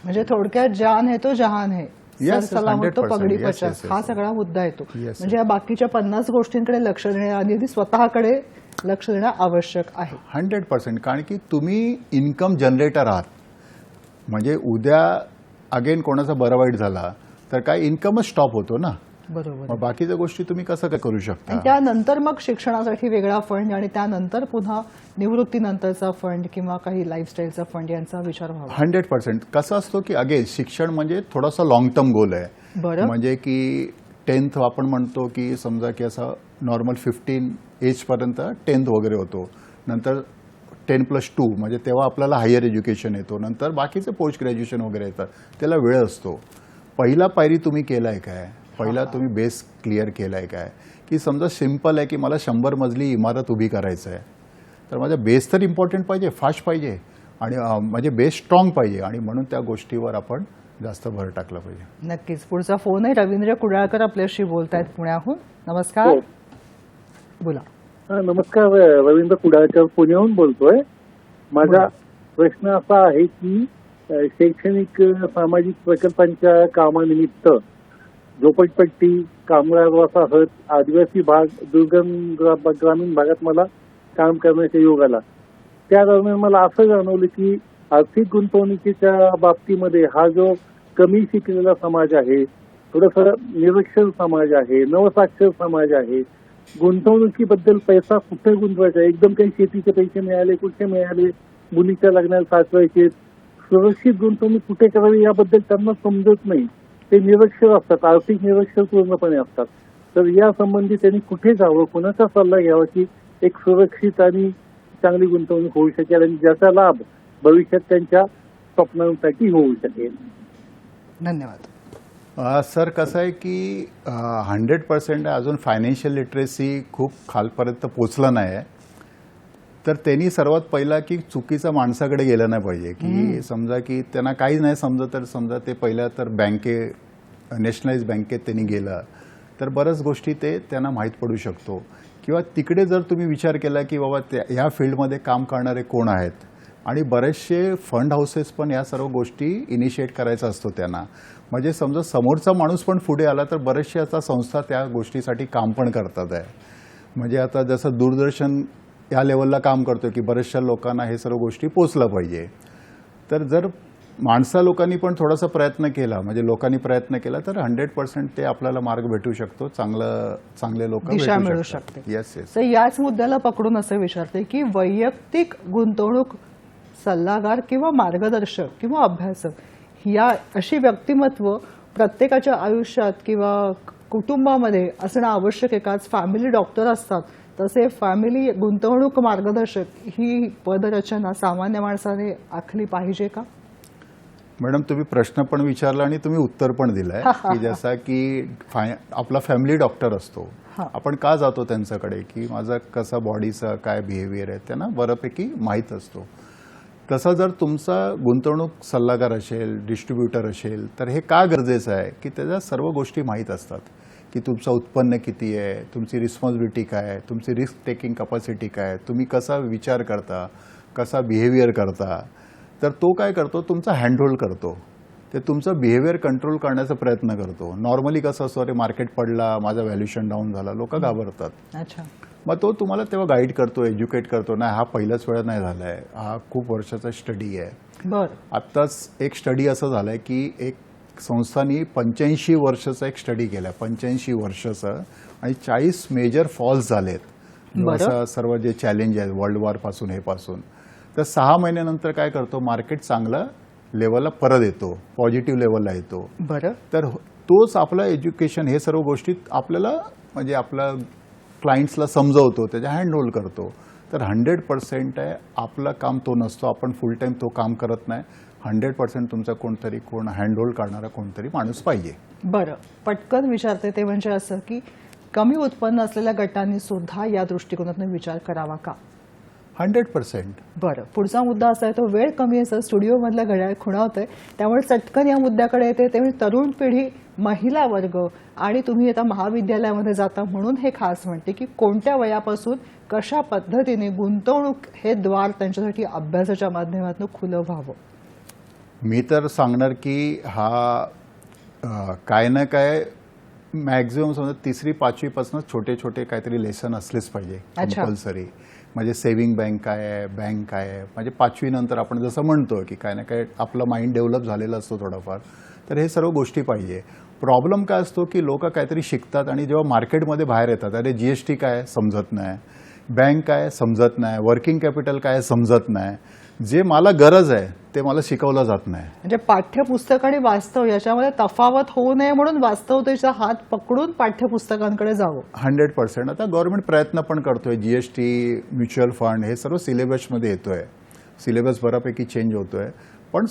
म्हणजे थोडक्यात जान है तो जहान है, Yes, सलामत तो 100%. पगडी Yes, पचास, yes, yes, हा yes. सगळा मुद्दा येतो. Yes, म्हणजे या बाकीच्या 50 गोष्टींकडे लक्ष देणे आणि स्वतःकडे लक्ष देणं आवश्यक आहे. 100%. कारण की तुम्ही इन्कम जनरेटर आहात, म्हणजे उद्या अगेन कोणाचा बरं वाईट झाला तर काय इन्कमच स्टॉप होतो ना. बरोबर. मग बाकीच्या गोष्टी तुम्ही कसं काय करू शकता. आणि त्यानंतर मग शिक्षणासाठी वेगळा फंड आणि त्यानंतर पुन्हा निवृत्तीनंतरचा फंड किंवा काही लाईफस्टाईलचा फंड यांचा विचार व्हावा. 100%. कसं असतो की अगेन शिक्षण म्हणजे थोडासा लॉंग टर्म गोल आहे. बरं. म्हणजे की 10th आपण म्हणतो की समजा की असं नॉर्मल 15 एजपर्यंत 10th वगैरे होतो, नंतर 10+2 म्हणजे तेव्हा आपल्याला हायर एज्युकेशन येतो, नंतर बाकीचे पोस्ट ग्रॅज्युएशन वगैरे येतात, त्याला वेळ असतो. पहिला पायरी तुम्ही केला आहे काय, पहिला तुम्ही बेस क्लिअर केला आहे काय, की समजा सिम्पल आहे की मला 100 मजली इमारत उभी करायचं आहे तर माझा बेस तर इम्पॉर्टंट पाहिजे, फास्ट पाहिजे आणि म्हणजे बेस स्ट्रॉंग पाहिजे आणि म्हणून त्या गोष्टीवर आपण जास्त भर टाकला पाहिजे. नक्कीच. पुढचा फोन आहे, रवींद्र कुडाळकर आपल्याशी बोलतायत पुण्याहून. नमस्कार, बोला. नमस्कार, रवींद्र कुडाळकर पुण्याहून बोलतोय. माझा प्रश्न असा आहे की शैक्षणिक सामाजिक प्रकल्पांच्या कामानिमित्त झोपडपट्टी, कामगार वसाहत, आदिवासी भाग, दुर्गम ग्रामीण भागात मला काम करण्याचा योग आला. त्या दरम्यान मला असं जाणवलं की आर्थिक गुंतवणुकीच्या बाबतीमध्ये हा जो कमी शिकलेला समाज आहे, थोडंसं निरक्षर समाज आहे, नवसाक्षर समाज आहे, गुंतवणुकीबद्दल पैसा कुठे गुंतवायचा, एकदम काही शेतीचे पैसे मिळाले, कुठे मिळाले, मुलीच्या लग्नाला साचवायचे, सुरक्षित गुंतवणूक कुठे करावी याबद्दल त्यांना समजत नाही. ते निरक्षर असतात, आर्थिक निरक्षर पूर्णपणे असतात. तर या संबंधी त्यांनी कुठे जावं, कोणाचा सल्ला घ्यावा की एक सुरक्षित आणि चांगली गुंतवणूक होऊ शकेल आणि ज्याचा लाभ भविष्यात त्यांच्या स्वप्नांसाठी होऊ शकेल. धन्यवाद. सर कसं आहे की 100% अजून फायनान्शियल लिटरेसी खूप खालपर्यंत पोचलं नाही आहे. तर त्यांनी सर्वात पहिला की चुकीचा माणसाकडे गेलं नाही पाहिजे, की समजा की त्यांना काही नाही समजत तर समजा ते पहिल्या तर नॅशनलाइज बँकेत त्यांनी गेलं तर बऱ्याच गोष्टी ते त्यांना माहीत पडू शकतो. किंवा तिकडे जर तुम्ही विचार केला की बाबा ह्या फील्डमध्ये काम करणारे कोण आहेत आणि बरेचसे फंड हाऊसेस पण या सर्व गोष्टी इनिशिएट करायचा असतो त्यांना. म्हणजे समजा समोरचा माणूस पण पुढे आला तर बरेचसे आता संस्था त्या गोष्टीसाठी काम पण करतात आहे. म्हणजे आता जसं दूरदर्शन या लेवलला काम करतो की बऱ्याचशा लोकांना हे सर्व गोष्टी पोचलं पाहिजे. तर जर लोकांनी पण थोडासा प्रयत्न केला, म्हणजे लोकांनी प्रयत्न केला तर 100% ते आपल्याला मार्ग भेटू शकतो, चांगले लोक दिशा मिळू शकते. Yes yes. तर याच मुद्द्याला पकडून असं विचारते की वैयक्तिक गुंतवणूक सल्लागार किंवा मार्गदर्शक किंवा अभ्यासक या अशी व्यक्तिमत्व प्रत्येकाच्या आयुष्यात किंवा कुटुंबामध्ये असणं आवश्यक आहे का? आज फॅमिली डॉक्टर असतात, तसे फॅमिली गुंतवणूक मार्गदर्शक ही पदरचना सामान्य माणसाने आखली पाहिजे का? मॅडम, तुम्ही प्रश्न पण विचारला आणि तुम्ही उत्तर पण दिलंय की जसा की आपला फॅमिली डॉक्टर असतो, आपण का जातो त्यांच्याकडे की माझा कसा बॉडीचा काय बिहेवियर आहे त्यांना बऱ्यापैकी माहीत असतो. तसा जर तुमचा गुंतवणूक सल्लागार असेल, डिस्ट्रीब्युटर असेल, तर हे का गरजेचं आहे की त्याच्या सर्व गोष्टी माहीत असतात की तुमचं उत्पन्न किती आहे, तुमची रिस्पॉन्सिबिलिटी काय आहे, तुमची रिस्क टेकिंग कपॅसिटी काय आहे, तुम्ही कसा विचार करता, कसा बिहेवियर करता. तर तो काय करतो, तुमचा हँडहोल्ड करतो, ते तुमचं बिहेवियर कंट्रोल करण्याचा प्रयत्न करतो. नॉर्मली कसं असतं, अरे मार्केट पडला, माझा व्हॅल्युएशन डाऊन झाला, लोक घाबरतात. अच्छा. मग तो तुम्हाला तेव्हा गाईड करतो, एज्युकेट करतो. नाही, हा पहिल्याच वेळा नाही झाला आहे, हा खूप वर्षाचा स्टडी आहे. बरं. आत्ताच एक स्टडी असं झालं आहे की एक संस्थांनी 85 वर्षाचा एक स्टडी केला, 85 वर्षाचा, आणि 40 मेजर फॉल्स झालेत. असं सर्व जे चॅलेंज आहे वर्ल्ड वॉरपासून हे पासून, तर 6 महिन्यानंतर काय करतो, मार्केट चांगला लेवलला परत येतो, पॉझिटिव्ह लेवलला येतो. बरं. तर तोच आपलं एज्युकेशन हे सर्व गोष्टी आपल्याला म्हणजे आपल्या क्लायंट्सला समजवतो, त्याच्या हँडहोल्ड करतो. तर 100% आहे आपलं काम तो नसतो, आपण फुल टाईम तो काम करत नाही. 100% तुमचा कोण हँडहोल्ड करणारा कोणतरी माणूस पाहिजे. बरं, पटकन विचारते ते म्हणजे असं की कमी उत्पन्न असलेल्या गटांनी सुद्धा या दृष्टिकोनातून विचार करावा का? 100%. बरं, पुढचा मुद्दा असा आहे, तो वेळ कमी आहे सर, स्टुडिओमधलं घड्याळ खुणावतंय, त्यामुळे चटकन या मुद्द्याकडे येते. ते म्हणजे तरुण पिढी, महिला वर्ग, आणि तुम्ही आता महाविद्यालयामध्ये जाता म्हणून हे खास म्हणते की कोणत्या वयापासून कशा पद्धतीने गुंतवणूक हे द्वार त्यांच्यासाठी अभ्यासाच्या माध्यमातून खुलं व्हावं? मी तर सांगणार की हा काय ना काय मॅक्झिमम समजा 3री-5वी पासून छोटे छोटे काहीतरी लेसन असलेच पाहिजे कंपल्सरी. म्हणजे सेव्हिंग बँक काय आहे, बँक काय आहे, म्हणजे 5वी नंतर आपण जसं म्हणतो की काय ना काय आपलं माइंड डेव्हलप झालेलं असतो थोडंफार, तर हे सर्व गोष्टी पाहिजे. प्रॉब्लेम काय असतो की लोक काहीतरी शिकतात आणि जेव्हा मार्केटमध्ये बाहेर येतात, अरे GST काय समजत नाही, बँक काय समजत नाही, वर्किंग कॅपिटल काय समजत नाही, जे मला गरज आहे ते मला शिकवलं जात नाही. म्हणजे पाठ्यपुस्तक आणि वास्तव याच्यामध्ये तफावत होऊ नये म्हणून वास्तवतेचा हात पकडून पाठ्यपुस्तकांकडे जावं. 100%. आता गव्हर्नमेंट प्रयत्न पण करतोय, GST, म्युच्युअल फंड हे सर्व सिलेबसमध्ये येतोय, सिलेबस बऱ्यापैकी चेंज होतोय, पण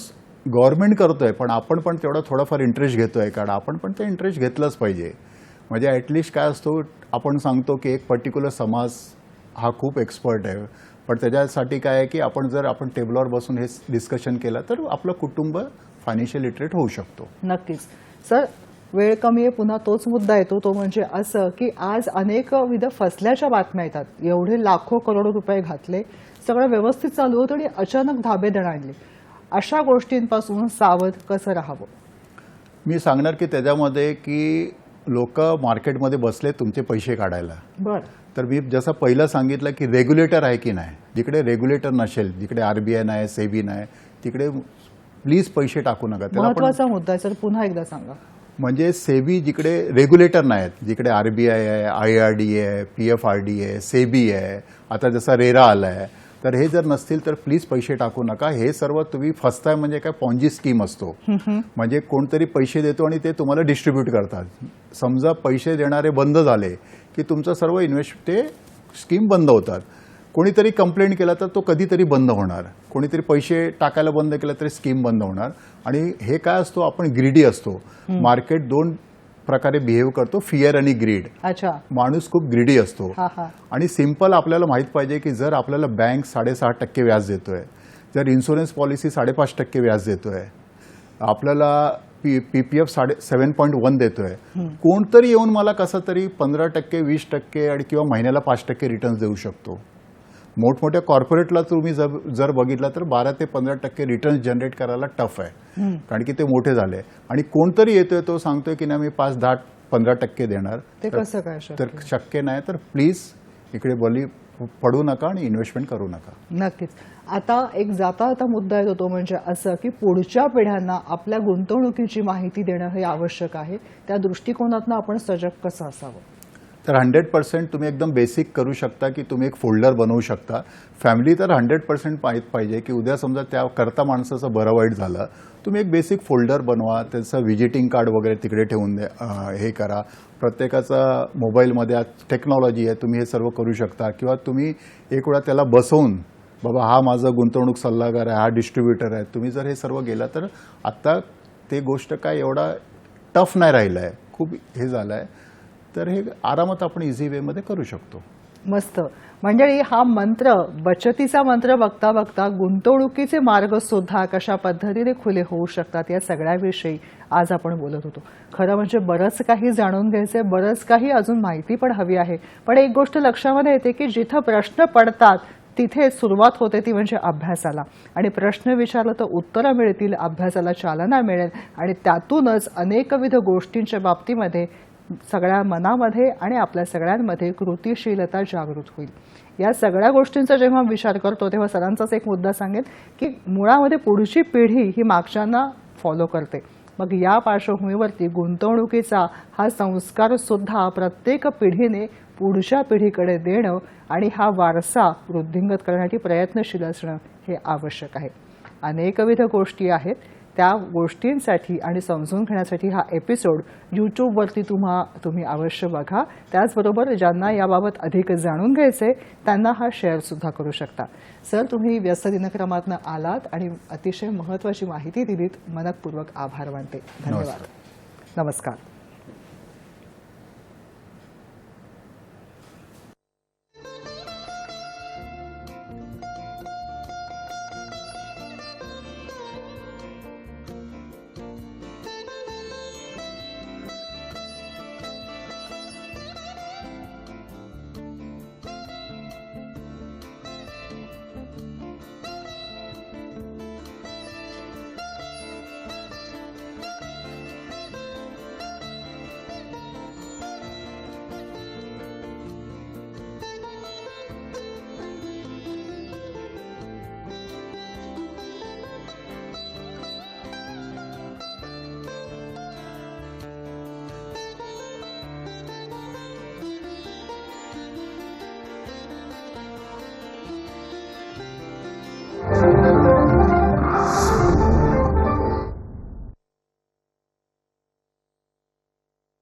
गव्हर्नमेंट करतोय, पण आपण पण तेवढा थोडाफार इंटरेस्ट घेतोय, कारण आपण पण ते इंटरेस्ट घेतलंच पाहिजे. म्हणजे ॲटलिस्ट काय असतो, आपण सांगतो की एक पर्टिक्युलर समाज हा खूप एक्सपर्ट आहे, पण त्याच्यासाठी काय आहे की आपण जर टेबलवर बसून हे डिस्कशन केलं तर आपलं कुटुंब फायनान्शियल लिटरेट होऊ शकतो. नक्कीच. सर, वेळ कमी आहे, पुन्हा तोच मुद्दा येतो, तो म्हणजे असं की आज अनेकविध फसल्याच्या बातम्या येतात. एवढे लाखो करोडो रुपये घातले, सगळं व्यवस्थित चालू होतं आणि अचानक धाबेदड आणले. अशा गोष्टींपासून सावध कसं राहावं? मी सांगणार की त्याच्यामध्ये की लोक मार्केटमध्ये बसले तुमचे पैसे काढायला. बरं. तर मी जसं पहिलं सांगितलं की रेग्युलेटर आहे की नाही, जिकडे रेग्युलेटर नसेल, जिकडे RBI नाही, सेबी नाही, तिकडे प्लीज पैसे टाकू नका. महत्वाचा मुद्दा आहे सर, पुन्हा एकदा सांगा. म्हणजे सेबी जिकडे रेग्युलेटर नाहीत, जिकडे RBI आहे, IRDA आहे, PFRDA आहे, सेबी आहे, आता जसा रेरा आला आहे, तर हे जर नसतील तर प्लीज पैसे टाकू नका. हे सर्व तुम्ही फसताय. म्हणजे काय, पॉन्जी स्कीम असतो, म्हणजे कोणतरी पैसे देतो आणि ते तुम्हाला डिस्ट्रीब्यूट करतात. समजा पैसे देणारे बंद झाले की तुमचं सर्व ते स्कीम बंद होतात. कोणीतरी कंप्लेंट केला तर तो कधीतरी बंद होणार, कोणीतरी पैसे टाकायला बंद केलं तरी स्कीम बंद होणार. आणि हे काय असतो, आपण ग्रीडी असतो. मार्केट 2 प्रकारे बिहेव करतो, फिअर आणि ग्रीड. अच्छा. माणूस खूप ग्रीडी असतो. आणि सिंपल आपल्याला माहित पाहिजे की जर आपल्याला बँक 6.5% व्याज देतोय, जर इन्शुरन्स पॉलिसी 5.5% व्याज देतोय, आपल्याला PPF 7.1 देतोय, कोणतरी येऊन मला कसं तरी 15%, 20% आणि किंवा महिन्याला 5% रिटर्न्स देऊ शकतो. मोठमोठ्या कॉर्पोरेटला तुम्ही जर बघितलं तर 12 ते 15% रिटर्न्स जनरेट करायला टफ आहे, कारण की ते मोठे झाले. आणि कोणतरी येतोय तो सांगतोय की नाही मी 5, 10, 15% देणार, ते कसं काय तर शक्य नाही. तर प्लीज इकडे बली पडू नका आणि इन्व्हेस्टमेंट करू नका. नक्कीच. आता एक जाता मुद्दा येतो, तो म्हणजे असं की पुढच्या पिढ्यांना आपल्या गुंतवणुकीची माहिती देणं हे आवश्यक आहे. त्या दृष्टिकोनातून आपण सजग कसं असावं? तर 100% तुम्ही एकदम बेसिक करू शकता की तुम्ही एक फोल्डर बनवू शकता. फॅमिली तर 100% माहीत पाहिजे की उद्या समजा त्या करता माणसाचं बरं वाईट झालं, तुम्ही एक बेसिक फोल्डर बनवा, त्याचं व्हिजिटिंग कार्ड वगैरे तिकडे ठेवून हे करा. प्रत्येकाचा मोबाईलमध्ये आज टेक्नॉलॉजी आहे, तुम्ही हे सर्व करू शकता. किंवा तुम्ही एक वेळा त्याला बसवून, बाबा हा माझा गुंतवणूक सल्लागार आहे, हा डिस्ट्रीब्युटर आहे, तुम्ही जर हे सर्व केलं तर आता ते गोष्ट काय एवढा टफ नाही राहिलं आहे, खूप हे झालं आहे. तर हे आरामात आपण इझी वेमध्ये करू शकतो. मस्त. मंडळी, हा मंत्र, बचतीचा मंत्र बघता बघता गुंतवणुकीचे मार्ग सुद्धा कशा पद्धतीने खुले होऊ शकतात या सगळ्याविषयी आज आपण बोलत होतो. खरं म्हणजे बरंच काही जाणून घ्यायचंय, बरंच काही अजून माहिती पण हवी आहे. पण एक गोष्ट लक्षामध्ये येते की जिथं प्रश्न पडतात तिथे सुरुवात होते ती म्हणजे अभ्यासाला. आणि प्रश्न विचारलं तर उत्तरं मिळतील, अभ्यासाला चालना मिळेल आणि त्यातूनच अनेकविध गोष्टींच्या बाबतीमध्ये सगळ्या मनामध्ये आणि आपल्या सगळ्यांमध्ये कृतिशीलता जागृत होईल. या सगळ्या गोष्टींचा जेव्हा विचार करतो तेव्हा सरांचाच एक मुद्दा सांगेन की मुळामध्ये पुढची पिढी ही मागच्यांना फॉलो करते. मग या पार्श्वभूमीवरती गुंतवणुकीचा हा संस्कार सुद्धा प्रत्येक पिढीने पुढच्या पिढीकडे देणं आणि हा वारसा वृद्धिंगत करण्यासाठी प्रयत्नशील असणं हे आवश्यक आहे. अनेकविध गोष्टी आहेत, त्या गोष्टींसाठी आणि समजून घेण्यासाठी हा एपिसोड यूट्यूबवरती तुम्ही अवश्य बघा. त्याचबरोबर ज्यांना याबाबत अधिक जाणून घ्यायचे त्यांना हा शेअरसुद्धा करू शकता. सर, तुम्ही व्यस्त दिनक्रमातनं आलात आणि अतिशय महत्त्वाची माहिती दिलीत. मनपूर्वक आभार मानते. धन्यवाद. नमस्कार.